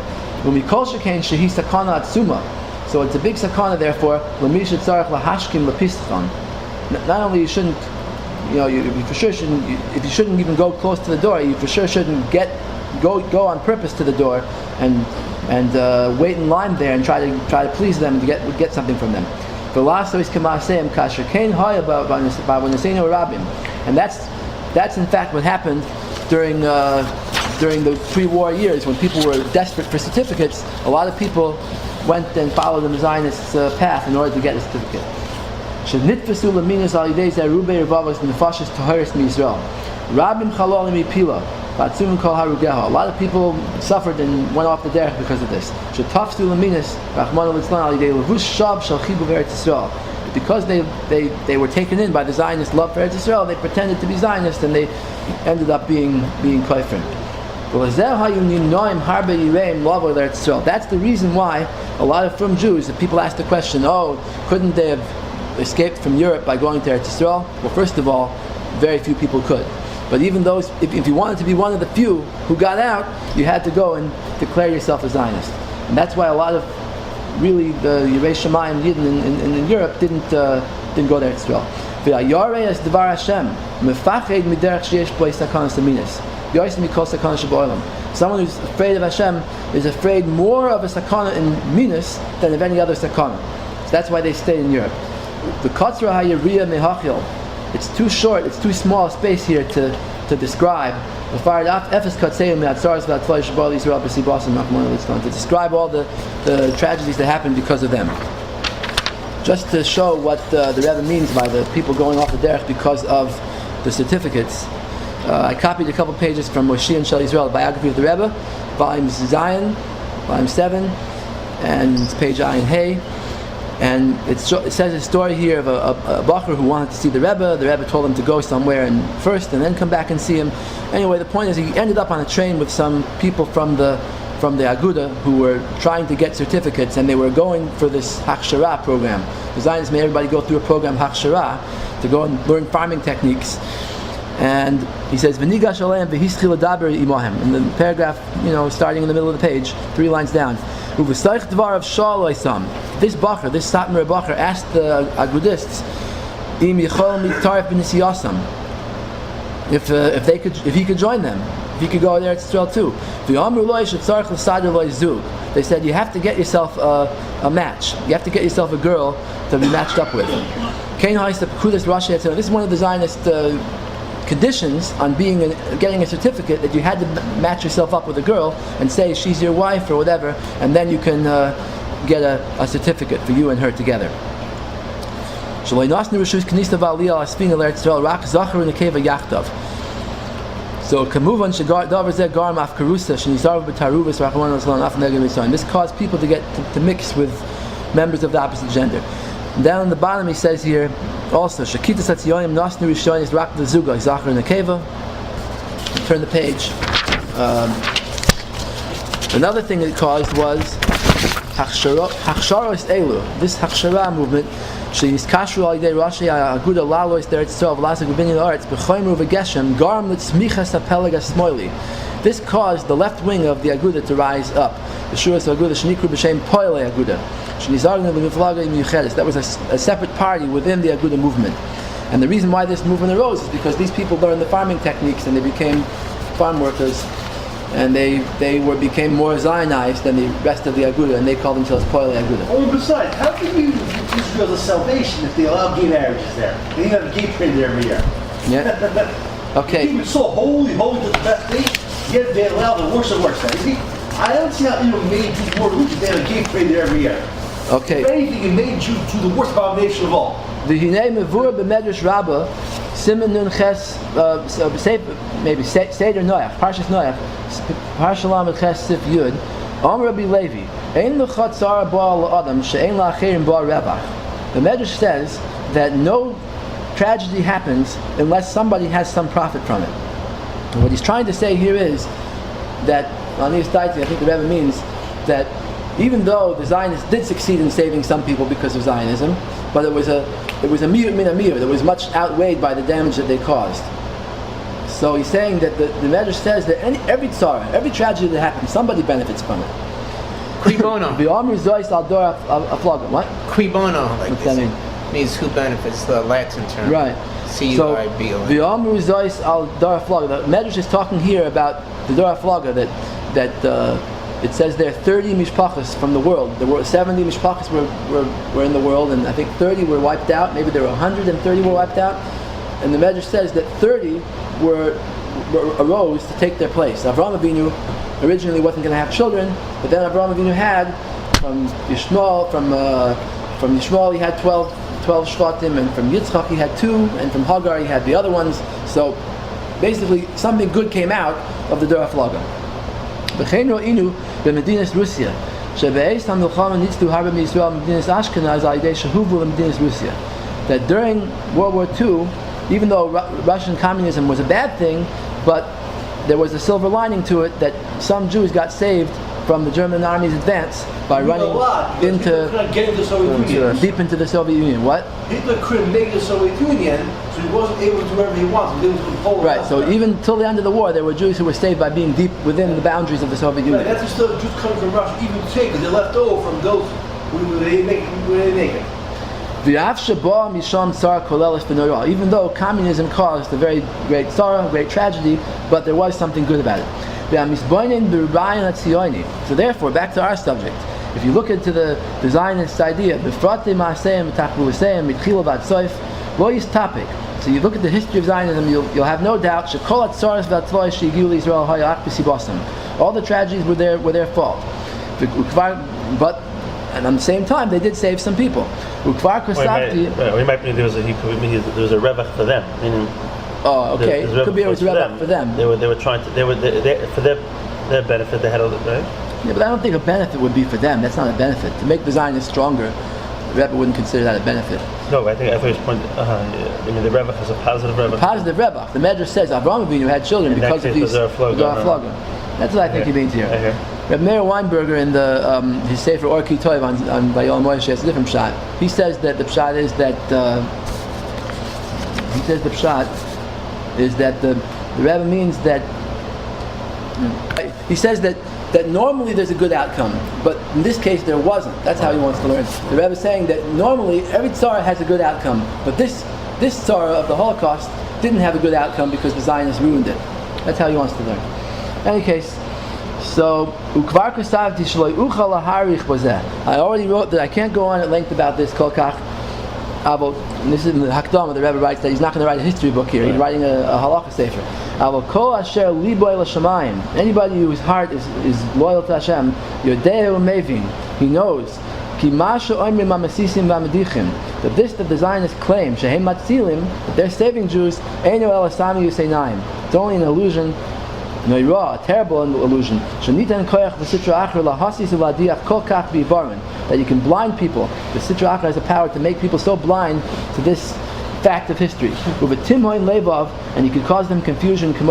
So it's a big sakana, therefore. Not only you shouldn't, you for sure shouldn't. If you shouldn't even go close to the door, you for sure shouldn't go on purpose to the door and wait in line there and try to please them to get something from them. And that's in fact what happened during the pre-war years, when people were desperate for certificates. A lot of people went and followed the Zionist path in order to get a certificate. A lot of people suffered and went off the derech because of this. Because they were taken in by the Zionist love for Eretz Yisrael, they pretended to be Zionist and they ended up being kafir. That's the reason why a lot of frum Jews, if people ask the question, couldn't they have escaped from Europe by going to Eretz Yisrael? Well, first of all, very few people could. But even those, if you wanted to be one of the few who got out, you had to go and declare yourself a Zionist. And that's why a lot of really the Yirei Shamayim Yidden in Europe didn't go to Eretz Yisrael. Someone who's afraid of Hashem is afraid more of a sakana in Minas than of any other sakana. So that's why they stay in Europe. The Katzra HaYeriya Mehachil, it's too short, it's too small a space here to describe. To describe all the tragedies that happened because of them. Just to show what the Rebbe means by the people going off the derech because of the certificates. I copied a couple pages from Moshe and Shel Yisrael, the biography of the Rebbe, volume Zion, volume 7, and it's page Ayin Hay. And it says a story here of a bacher who wanted to see the Rebbe. The Rebbe told him to go somewhere first and then come back and see him. Anyway, the point is he ended up on a train with some people from the Aguda who were trying to get certificates, and they were going for this Hakshara program. The Zionists made everybody go through a program Hakshara to go and learn farming techniques. And he says, "V'nigash aleim v'hischil adaber imohem." In the paragraph, starting in the middle of the page, 3 lines down. Uv'saych dvar of shaloisam. This bacher, this Satmar bacher, asked the Agudists, "Im yichol mitarif b'nisiyasam." If he could join them, if he could go there to Israel too. V'amru lo yishatzarich l'sader lo yizug. They said you have to get yourself a match. You have to get yourself a girl to be matched up with. This is one of the Zionist conditions on getting a certificate, that you had to match yourself up with a girl and say she's your wife or whatever, and then you can get a certificate for you and her together. So this caused people to mix with members of the opposite gender. And down on the bottom he says here also, Shakitas Atziyonim Nasnu Rishon is Rak the Zuga, Zachar and Akeva. Turn the page. Another thing it caused was Hachsharos Elu. This Hachshara movement, she's Kashru al Yidei Rashi Aguda Lalois There itself, Lasik Ubinin Arts, Bechoimru Vegeshem, Garm Litzmichas Apelagas Smoili. This caused the left wing of the Aguda to rise up. The Shuras Aguda Shnikru B'Shem Poile Aguda. That was a separate party within the Aguda movement. And the reason why this movement arose is because these people learned the farming techniques and they became farm workers, and they became more Zionized than the rest of the Aguda, and they called themselves Poile Aguda. Oh, besides, how can you use Israel as salvation if they allow gay marriages there? They have a gay parade there every year. Yeah. Okay. It's so holy to the best day, yet they allow the worst of worst. You see, I don't see how Israel made Jews more religious. They have a gay parade there every year. Okay. If anything, it made Jews to the worst abomination of all. The Hinei Mevur b'Medrash Rabbah, Siman Nun Ches, maybe Seder Noach, Parshas Noach, Parshalam Ches Sif Yud, Om Rabbi Levi, Ein Luchat Zara Ba'al Adam, She'ein La'acherim Ba'al Rebach. The Medrash says that no tragedy happens unless somebody has some profit from it. And what he's trying to say here is that, I think the Rebbe means that even though the Zionists did succeed in saving some people because of Zionism, but it was a miyut min amir that was much outweighed by the damage that they caused. So he's saying that the Medrash says that every tzara, every tragedy that happens, somebody benefits from it. Qui bono. What? Qui bono. What's that mean? Means who benefits, the Latin term. Right. C-U-I-B-O-N. The Medrash is talking here about the Dora Flaga that it says there are 30 mishpachas from the world. There were 70 mishpachas were in the world, and I think 30 were wiped out. Maybe there were 130 were wiped out. And the Medrash says that 30 arose to take their place. Avraham Avinu originally wasn't going to have children, but then Avraham Avinu had from Yishmael he had 12 shvatim, and from Yitzchak he had 2, and from Hagar he had the other ones. So basically something good came out of the Dora Flaga. V'chein ro'inu b'medinas Russia, shebe'ez ha'milchama nitzlu harba miYisrael b'medinas Ashkenaz al yidei shehuvu l'medinas Russia. That during World War II, even though Russian communism was a bad thing, but there was a silver lining to it that some Jews got saved from the German army's advance by running deep into the Soviet Union. What? Hitler couldn't make the Soviet Union, so he wasn't able to do whatever he wanted. Right, so even till the end of the war, there were Jews who were saved by being deep within the boundaries of the Soviet Union. Right, that's still Jews coming from Russia, even today, because they left over from those where they make it. Even though communism caused a very great sorrow, great tragedy, but there was something good about it. So therefore, back to our subject. If you look into the Zionist idea, so you look at the history of Zionism, you'll have no doubt all the tragedies were their fault. But and at the same time, they did save some people. We might believe there was a revach for them. Meaning, oh, okay. It could be it was revach for them. They were trying to. For their benefit. They had all the right. Yeah, but I don't think a benefit would be for them. That's not a benefit. To make the Zionists stronger, the rebbe wouldn't consider that a benefit. No, I think his point. I mean, the revach is a positive revach. Positive revach. The Medrash says Avraham Avinu had children because of these. That's what I think he means here. Reb Meir Weinberger in his Sefer Orki Toiv on Vayoel and Moshe has a different pshat. He says that the pshat is that the Rebbe means that he says that normally there's a good outcome, but in this case there wasn't. That's how he wants to learn. The Rebbe is saying that normally every tzara has a good outcome, but this tzara of the Holocaust didn't have a good outcome because the Zionists ruined it. That's how he wants to learn. In any case. So, I already wrote that I can't go on at length about this kolkach. And this is in the Hakdama. The Rebbe writes that he's not going to write a history book here. He's writing a halacha sefer. Anybody whose heart is loyal to Hashem, he knows that this that the Zionists claim that they're saving Jews. It's only an illusion. A terrible illusion. That you can blind people. The Sitra Achra has the power to make people so blind to this fact of history. And you can cause them confusion. That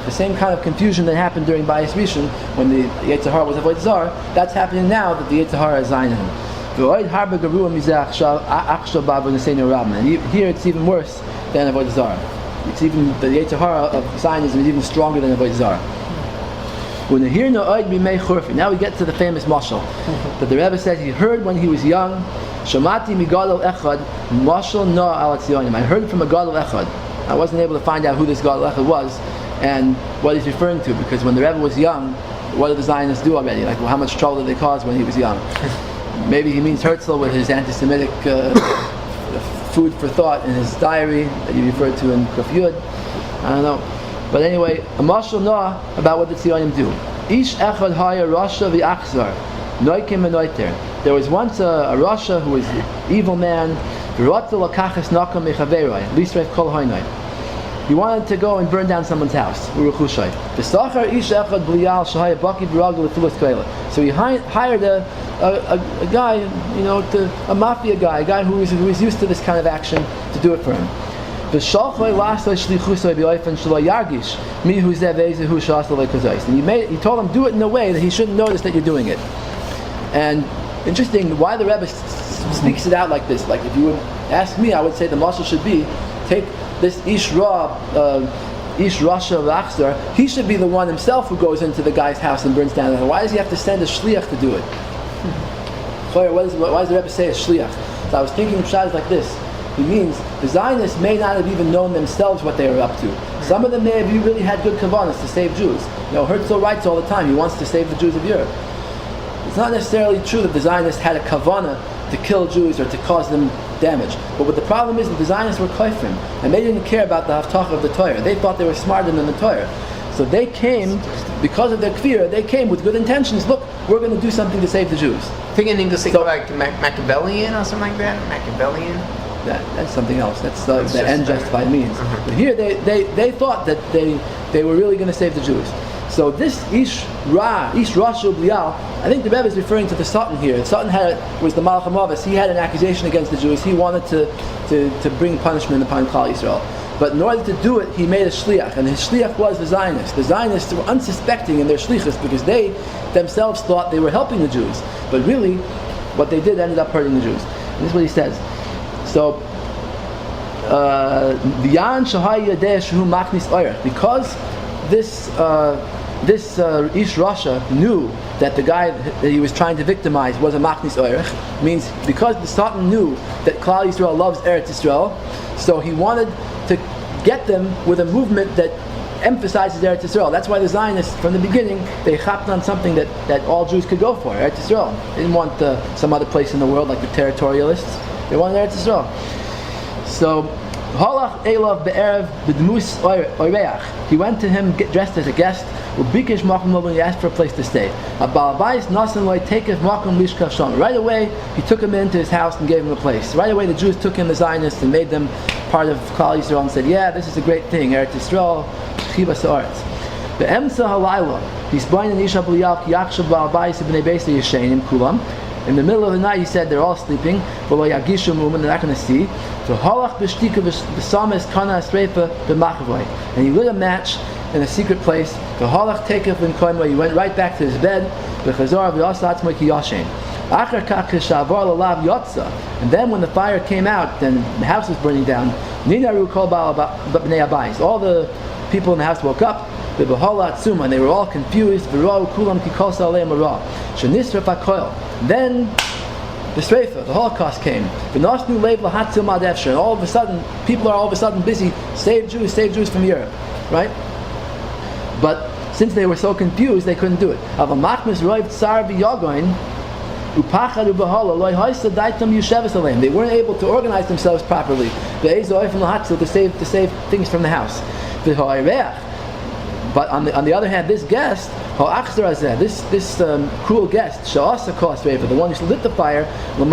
the same kind of confusion that happened during Bayis Rishon when the Yetzer Hara was Avodah Zarah, that's happening now that the Yetzer Hara is Zionism. And here it's even worse than Avodah Zarah. It's even the Yetzer Hara of Zionism is even stronger than Avodah Zarah. Now we get to the famous mashal that the Rebbe says he heard when he was young. Shamati migadol echad mashal no al tzionim. I heard from a gadol echad. I wasn't able to find out who this gadol echad was and what he's referring to, because when the Rebbe was young, what did the Zionists do already? Like, well, how much trouble did they cause when he was young? Maybe he means Herzl with his anti-Semitic food for thought in his diary that he referred to in Kuf Yud. I don't know. But anyway, a mashal noah about what the Tzionim do. Ish echad haya rasha v'achzar noikim v'noiter. There was once a rasha who was an evil man. He wanted to go and burn down someone's house. So he hired a guy, a mafia guy, a guy who was used to this kind of action, to do it for him. And he told him, do it in a way that he shouldn't notice that you're doing it. And interesting, why the Rebbe speaks it out like this. Like, if you would ask me, I would say the mashal should be, take this Ish Rasha V'achzar, he should be the one himself who goes into the guy's house and burns down. Why does he have to send a shliach to do it? Why does the Rebbe say a shliach? So I was thinking of pshat like this. He means the Zionists may not have even known themselves what they were up to. Some of them may have really had good kavanas to save Jews. Herzl writes all the time, he wants to save the Jews of Europe. It's not necessarily true that the Zionists had a kavana to kill Jews or to cause them damage. But what the problem is that the Zionists were kaifrim, and they didn't care about the haftach of the Torah. They thought they were smarter than the Torah. So they came, because of their kfir, they came with good intentions. Look, we're going to do something to save the Jews. Thinking English like Machiavellian or something like that? Machiavellian? That's something else. That's the end justified means. But here they thought that they were really going to save the Jews. So this Ish Rashu Blial, I think the Rebbe is referring to the Sultan here. The Sultan was the Malach HaMavis. He had an accusation against the Jews. He wanted to bring punishment upon Klal Yisrael. But in order to do it, he made a shliach, and his shliach was the Zionists. The Zionists were unsuspecting in their shlichus because they themselves thought they were helping the Jews. But really, what they did ended up hurting the Jews. And this is what he says. So, because this Ish Rasha knew that the guy that he was trying to victimize was a Machnis Oirech, means because the Sultan knew that Klal Yisrael loves Eretz Yisrael, so he wanted to get them with a movement that emphasizes Eretz Yisrael. That's why the Zionists, from the beginning, they hopped on something that all Jews could go for, Eretz Yisrael. They didn't want some other place in the world like the territorialists. They wanted Eretz Yisrael. So, Halach Elav Be'erev B'dmus Oireach. He went to him dressed as a guest. Ubikish Makom Lo, he asked for a place to stay. Abalabais Nasan Loi Tekef Makom Lishka Sham. Right away, he took him into his house and gave him a place. Right away, the Jews took in the Zionists and made them part of Klal Yisrael and said, yeah, this is a great thing. Eretz Yisrael, Chivas Haaretz. The Emsa Halayla. He's blind and Isha B'liyav Ki Yachshav Balabais B'nei Beis Yishenim Kulam. In the middle of the night, he said they're all sleeping. They're not going to see. So halach b'shtika b'sames kana streifa b'machavoy, and he lit a match in a secret place. The halach tekef b'nkoimah. He went right back to his bed. B'chazor v'yasa atzmoi ki yashen. Achar kach kishavar lalav yotza. And then when the fire came out, then the house was burning down. Ninaru kol b'nei abayis. All the people in the house woke up. And they were all confused. Then the Sreifa, the Holocaust came. And all of a sudden, people are all of a sudden busy, save Jews from Europe, right? But since they were so confused, they couldn't do it. They weren't able to organize themselves properly to save things from the house. But on the other hand, this guest, this cruel guest, the one who lit the fire, in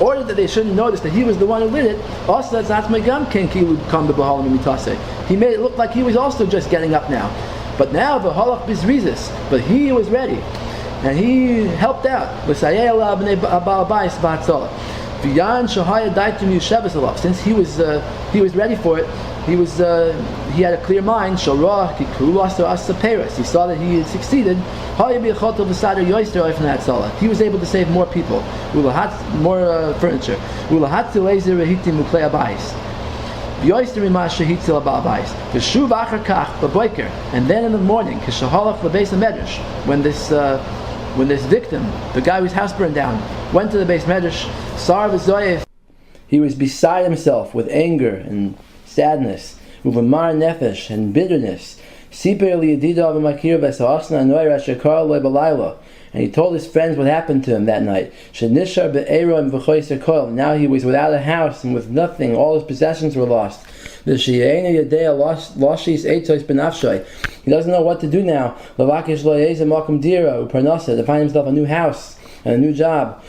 order that they shouldn't notice that he was the one who lit it, he made it look like he was also just getting up now. But now the halach bizrizis, but he was ready, and he helped out. Since he was ready for it, he had a clear mind. He saw that he had succeeded. He was able to save more people, more furniture. And then in the morning, when this victim, the guy whose house burned down, went to the Beis Medrash, he was beside himself with anger and sadness, uvamar nefesh and bitterness. And he told his friends what happened to him that night. Now he was without a house and with nothing. All his possessions were lost. He doesn't know what to do now. To find himself a new house and a new job.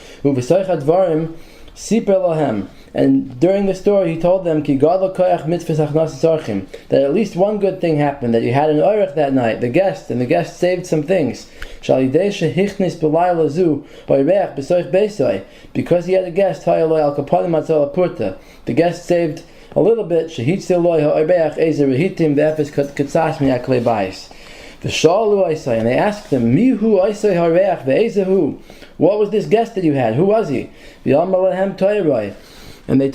And during the story, he told them that at least one good thing happened, that you had an orech that night, the guest saved some things. Because he had a guest, the guest saved a little bit. And they asked him, what was this guest that you had? Who was he? And he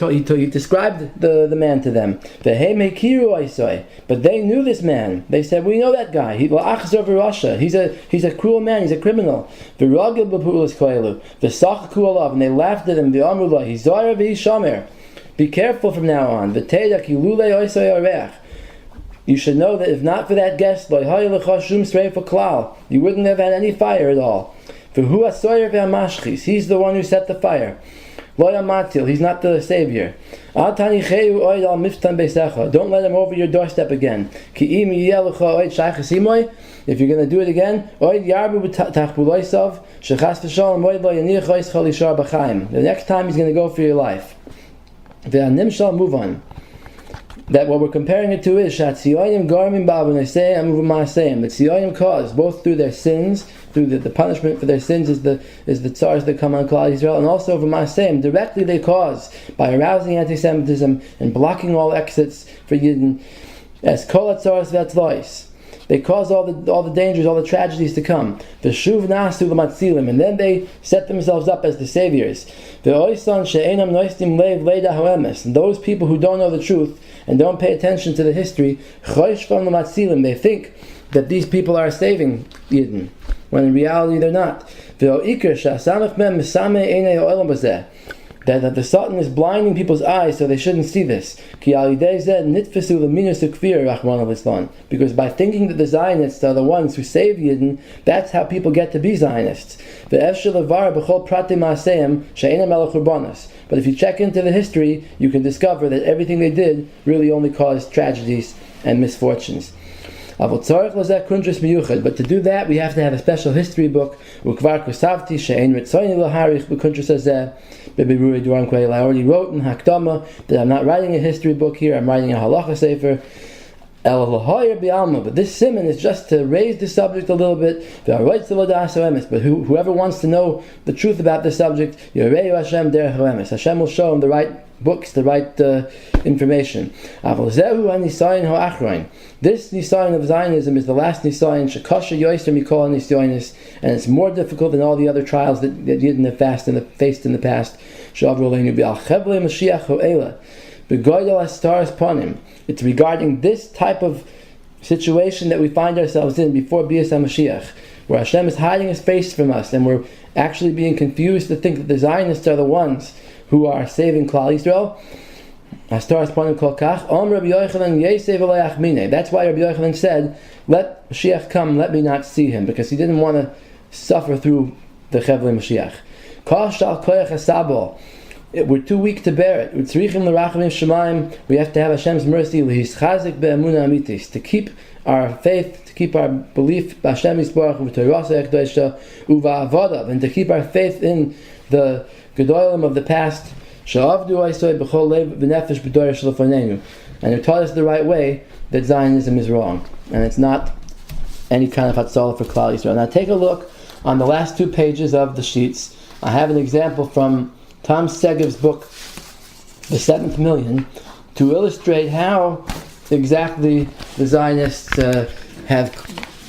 described the man to them. But they knew this man. They said, we know that guy. He's a cruel man. He's a criminal. And they laughed at him. Be careful from now on. You should know that if not for that guest, you wouldn't have had any fire at all. He's the one who set the fire. He's not the savior. Don't let him over your doorstep again. If you're going to do it again, the next time he's going to go for your life. Move on. That what we're comparing it to is that Zionim caused, both through their sins, through the punishment for their sins is the tzars that come on Klal Yisrael, and also over Ma'aseh, directly they cause by arousing anti-Semitism and blocking all exits for Yidden, as kol tzars v'atzlois. They cause all the dangers, all the tragedies to come. V'shuv nasu l'matzilim, and then they set themselves up as the saviors. V'oisan she'enam noistim leiv leida ha'emes, and those people who don't know the truth and don't pay attention to the history, choshvan l'matzilim, they think that these people are saving Yidden, when in reality they're not. that the Satan is blinding people's eyes so they shouldn't see this. Because by thinking that the Zionists are the ones who save Yidden, that's how people get to be Zionists. But if you check into the history, you can discover that everything they did really only caused tragedies and misfortunes. But to do that, we have to have a special history book. I already wrote in Hakdama that I'm not writing a history book here, I'm writing a halacha sefer. But this simon is just to raise the subject a little bit. But whoever wants to know the truth about this subject, Hashem will show him the right books, the right information. This Nisayan of Zionism is the last Nisayan, and it's more difficult than all the other trials that Yidden have faced in the past. It's regarding this type of situation that we find ourselves in before Bias HaMashiach, where Hashem is hiding His face from us, and we're actually being confused to think that the Zionists are the ones who are saving Klal Yisrael. That's why Rabbi Yochanan said, "Let Mashiach come, let me not see him," because he didn't want to suffer through the Chevlei Mashiach. We're too weak to bear it. We have to have Hashem's mercy to keep our faith, to keep our belief, and to keep our faith in the Gedolim of the past, and who taught us the right way, that Zionism is wrong, and it's not any kind of Hatzalah for Klal Yisrael. Now take a look on the last 2 pages of the sheets. I have an example from Tom Segev's book, The Seventh Million, to illustrate how exactly the Zionists have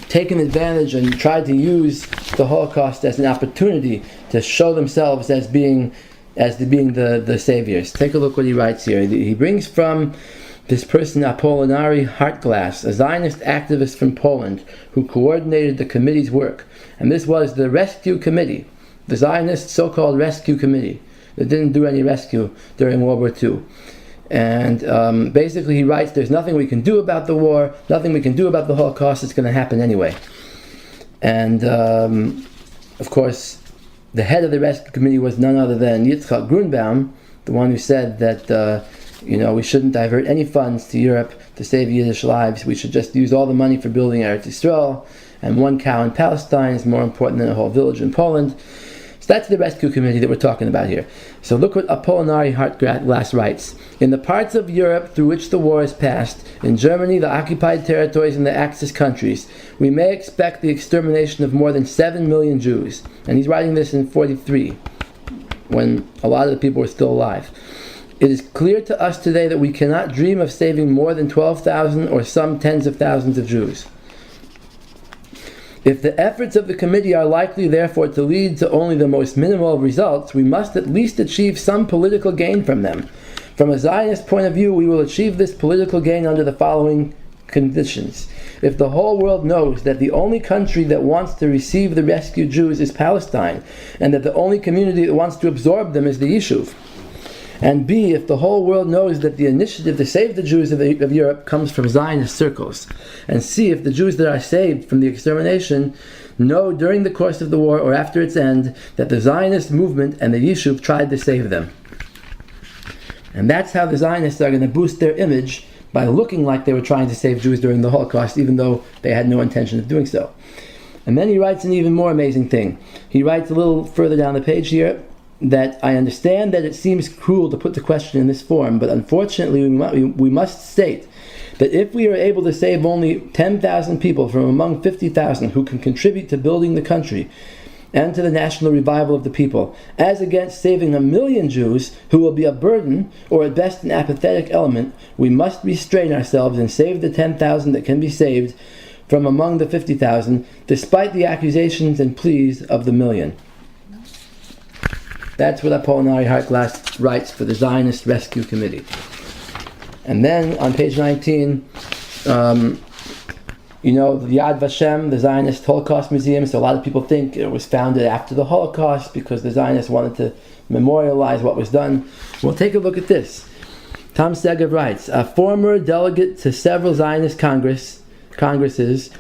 taken advantage and tried to use the Holocaust as an opportunity to show themselves as being the saviors. Take a look what he writes here. He brings from this person, Apollinari Hartglass, a Zionist activist from Poland, who coordinated the committee's work. And this was the Rescue Committee, the Zionist so-called Rescue Committee, that didn't do any rescue during World War II. And basically he writes, there's nothing we can do about the war, nothing we can do about the Holocaust, it's going to happen anyway. And of course, the head of the Rescue Committee was none other than Yitzchak Grunbaum, the one who said that we shouldn't divert any funds to Europe to save Yiddish lives, we should just use all the money for building Eretz Yisrael, and one cow in Palestine is more important than a whole village in Poland. So that's the Rescue Committee that we're talking about here. So look what Apollinari Hartglass writes. In the parts of Europe through which the war has passed, in Germany, the occupied territories, and the Axis countries, we may expect the extermination of more than 7 million Jews. And he's writing this in 1943, when a lot of the people were still alive. It is clear to us today that we cannot dream of saving more than 12,000 or some tens of thousands of Jews. If the efforts of the committee are likely, therefore, to lead to only the most minimal results, we must at least achieve some political gain from them. From a Zionist point of view, we will achieve this political gain under the following conditions. If the whole world knows that the only country that wants to receive the rescued Jews is Palestine, and that the only community that wants to absorb them is the Yishuv, and B, if the whole world knows that the initiative to save the Jews of Europe comes from Zionist circles, and C, if the Jews that are saved from the extermination know during the course of the war or after its end that the Zionist movement and the Yishuv tried to save them. And that's how the Zionists are going to boost their image, by looking like they were trying to save Jews during the Holocaust, even though they had no intention of doing so. And then he writes an even more amazing thing. He writes a little further down the page here, that I understand that it seems cruel to put the question in this form, but unfortunately we must state that if we are able to save only 10,000 people from among 50,000 who can contribute to building the country and to the national revival of the people, as against saving 1 million Jews who will be a burden or at best an apathetic element, we must restrain ourselves and save the 10,000 that can be saved from among the 50,000, despite the accusations and pleas of the million. That's what Apollinari Hartglass writes for the Zionist Rescue Committee. And then on page 19, The Yad Vashem, the Zionist Holocaust Museum, so a lot of people think it was founded after the Holocaust because the Zionists wanted to memorialize what was done. Well, take a look at this. Tom Segev writes, a former delegate to several Zionist congresses,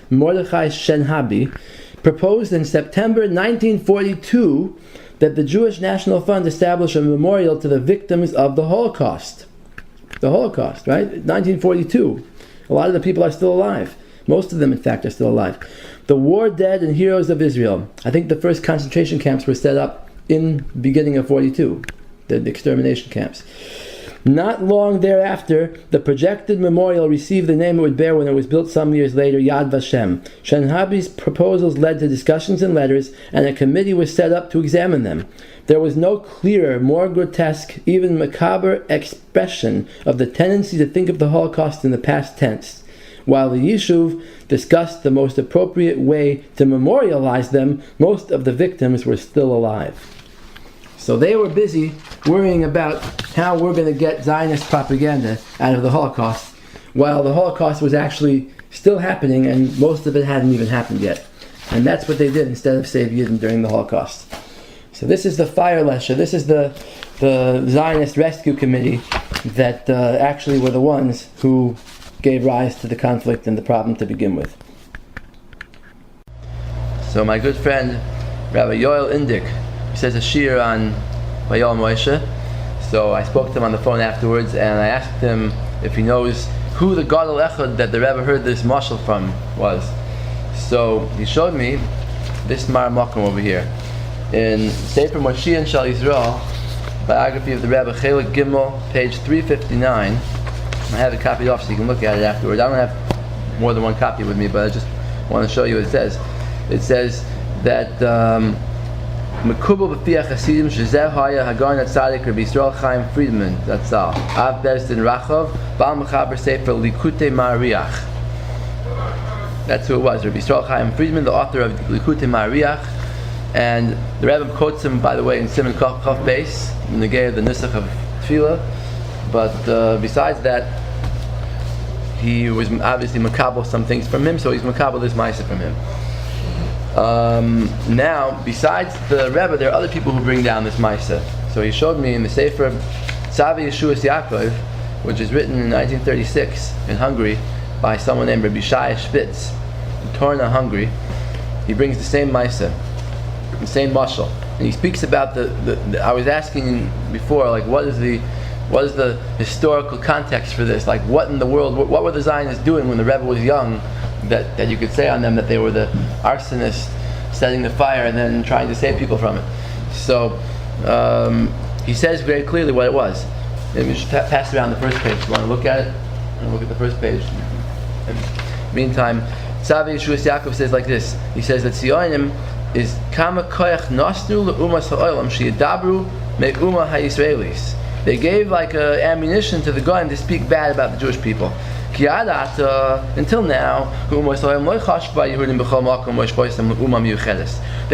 Mordechai Shenhabi, proposed in September 1942 that the Jewish National Fund establish a memorial to the victims of the Holocaust. The Holocaust, right? 1942. A lot of the people are still alive. Most of them, in fact, are still alive. The war dead and heroes of Israel. I think the first concentration camps were set up in the beginning of 42, the extermination camps. Not long thereafter, the projected memorial received the name it would bear when it was built some years later, Yad Vashem. Shenhabi's proposals led to discussions and letters, and a committee was set up to examine them. There was no clearer, more grotesque, even macabre expression of the tendency to think of the Holocaust in the past tense. While the Yishuv discussed the most appropriate way to memorialize them, most of the victims were still alive. So they were busy worrying about how we're going to get Zionist propaganda out of the Holocaust, while the Holocaust was actually still happening and most of it hadn't even happened yet. And that's what they did instead of save Yidden during the Holocaust. So this is the Fire Lesher, this is the Zionist Rescue Committee that actually were the ones who gave rise to the conflict and the problem to begin with. So my good friend Rabbi Yoel Indik says a shir on Vayoel and Moshe. So I spoke to him on the phone afterwards and I asked him if he knows who the Gadol Echad that the Rebbe heard this mashal from was. So he showed me this Mar Makom over here. In Sefer Moshe and Shal Yisrael, biography of the Rebbe, Chelik Gimel, page 359. I have it copied off so you can look at it afterwards. I don't have more than one copy with me, but I just want to show you what it says. It says that Mekubal b'fiach Hasidim shezeh haya hagon atzadik Rabbi Yisrael Chaim Friedman Zatzal Av Bezdin Rachov Bal Mechaber Sefer Likutei Ma'ariach. That's who it was, Rabbi Yisrael Chaim Friedman, the author of Likutei Ma'ariach. And the Rebbe quotes him, by the way, in Siman Chof Beis, in the Gay of the Nusach of Tefillah. But besides that, he was obviously makabel some things from him, so he's makabel this ma'aseh from him. Now, besides the Rebbe, there are other people who bring down this ma'aseh. So he showed me in the Sefer Tzavi Yeshuas Yaakov, which is written in 1936 in Hungary by someone named Rabbi Shai Spitz, in Torna, Hungary. He brings the same ma'aseh, the same mashal, and he speaks about the I was asking before, like, what is the historical context for this? Like, what in the world, what were the Zionists doing when the Rebbe was young that you could say on them that they were the arsonists setting the fire and then trying to save people from it? So he says very clearly what it was. Maybe we should pass around the first page. You want to look at it? And look at the first page. Meantime, Tzavi Yeshuas Yaakov says like this. He says that Zionim is kama koyach nasnu le'umas ha'olam she'yadabru me'uma ha'yisraelis. They gave like ammunition to the Goyim to speak bad about the Jewish people. Until now, they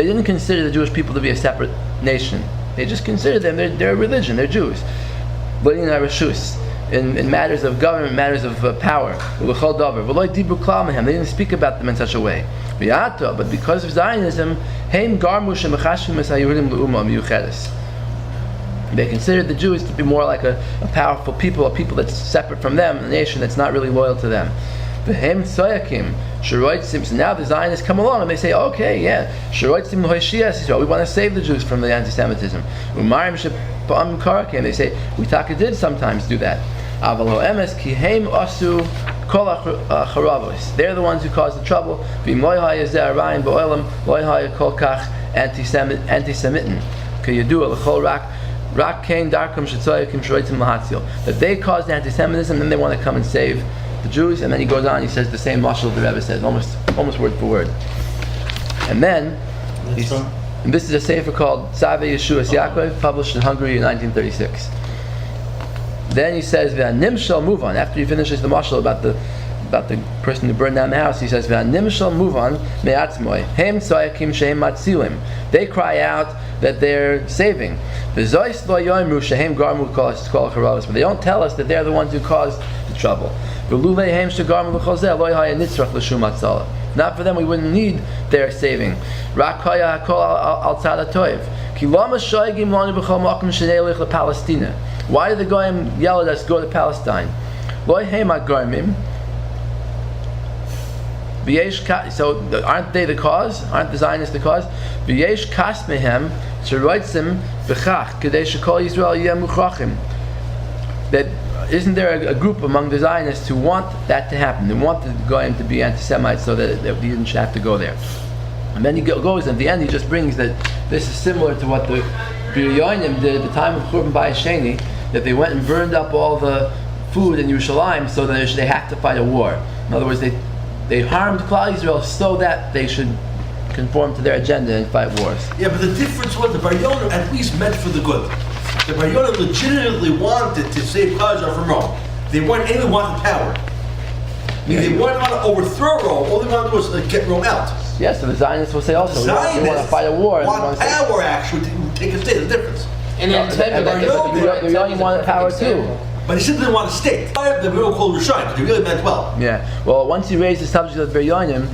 didn't consider the Jewish people to be a separate nation. They just considered them, they're a religion, they're Jews. In matters of government, matters of power. They didn't speak about them in such a way. But because of Zionism, they considered the Jews to be more like a powerful people, a people that's separate from them, a nation that's not really loyal to them. So now the Zionists come along and they say, okay, yeah, we want to save the Jews from the anti-Semitism. They say, we did sometimes do that. They're the ones who caused the trouble. That they caused anti-Semitism, and then they want to come and save the Jews. And then he goes on, he says the same mashal the Rebbe says, almost word for word. And then, and this is a sefer called Tzavi Yeshuas Yaakov, published in Hungary in 1936. Then he says, move on, after he finishes the mashal about about the person who burned down the house. He says, "V'animshal move on me'atzmoi hem tzayakim shehem matzilim." They cry out that they're saving. V'zois lo yoimru shehem garmu kol charavos, but they don't tell us that they're the ones who caused the trouble. V'lulei hem shegarmu l'chozeh lo yhaya nitzrach l'shum atzala. Not for them, we wouldn't need their saving. Rak haya hakol al tzad hatoiv. Ki lama shoygim lanu b'chol makom shenei lich Palestine. Why did the goyim yell at us, go to Palestine? Lo hema garmim. So aren't they the cause? Aren't the Zionists the cause? V'yesh kas mehem sheroitzim b'chach kedei shekol Yisrael yeh muchrachim. That isn't there a group among the Zionists who want that to happen? They want the goyim to be anti-Semites so that he didn't have to go there. And then he goes, and at the end he just brings that this is similar to what the Biryonim did at the time of Churban Bayis Sheni, that they went and burned up all the food in Yerushalayim so that they have to fight a war. In other words, they harmed Klal Yisrael so that they should conform to their agenda and fight wars. Yeah, but the difference was the Biryonim at least meant for the good. The Biryonim legitimately wanted to save Klal Yisrael from Rome. They wanted power. I mean, they wanted to overthrow Rome. All they wanted to do was get Rome out. Yes, so the Zionists will say also, they want to fight a war. Want power actually to take a state. There's a difference. And then the Biryonim wanted power too. But he simply didn't want a state. They were called Rishayim, because they really meant well. Yeah. Well, once you raise the subject of Biryonim,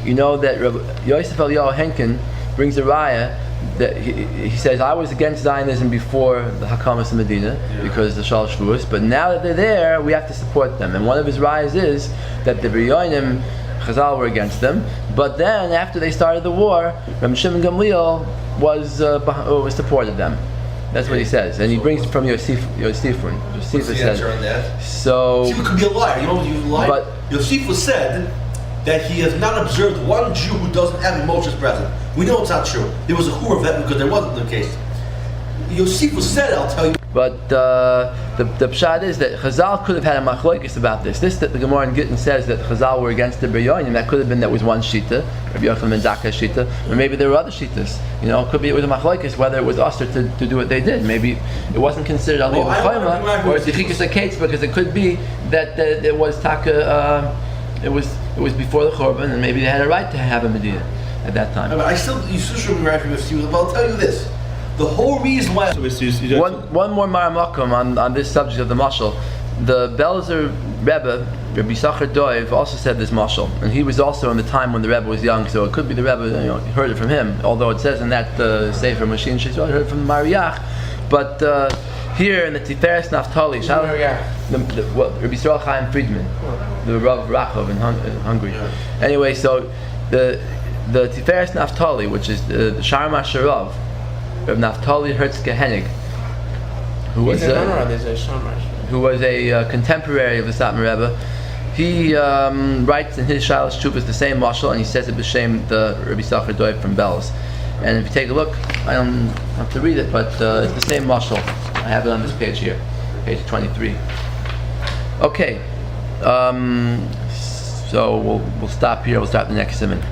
you know that Yosef Eliyahu Henkin brings a raya that he says, I was against Zionism before the Hakamas of Medina because of the Shalosh Shavuos, but now that they're there, we have to support them. And one of his rayas is that the Biryonim, Chazal were against them, but then after they started the war, Rabbi Shimon Gamliel supported them. That's what he says, and he brings it from Yosefun. Josephus said. So Yosefus could be a liar. You know, you lie. But Josephus said that he has not observed one Jew who doesn't have Moshe's present. We know it's not true. There was a whore of that because there wasn't the case. Josephus said, I'll tell you. But the pshat is that Chazal could have had a machlokes about this. This that the Gemara in Gittin says that Chazal were against the Biryonim, that could have been that was one shita, Rabbi Yochanan ben Zakkai shita, or maybe there were other shitas. You know, it could be it was a machlokes whether it was usher to do what they did. Maybe it wasn't considered aliyah b'choyma or tichikus haketz because it could be that it was taka. It was before the Churban, and maybe they had a right to have a Medina at that time. You still should be right from Yosefus. But I'll tell you this. The whole reason why... One more maramakum on this subject of the mashal. The Belzer Rebbe, Rabbi Sachar Doiv, also said this mashal, and he was also in the time when the Rebbe was young, so it could be the Rebbe heard it from him, although it says in that Sefer Machine Shizrael heard it from Mariach. But here in the Tiferes Naftali, Rabbi Yisrael Chaim Friedman, the Rav Rachov in Hungary. Anyway, so the Tiferes Naftali, which is the Sharm HaSharav, Rav Naftali Hertz Gehenig, who was a contemporary of the Satmar Rebbe. He writes in his Shalosh Tshuvos the same mashal, and he says it b'shem the Rabbi Sachar Doiv from Belz. And if you take a look, I don't have to read it, but it's the same mashal. I have it on this page here, page 23. Okay, so we'll stop here. We'll start the next siman.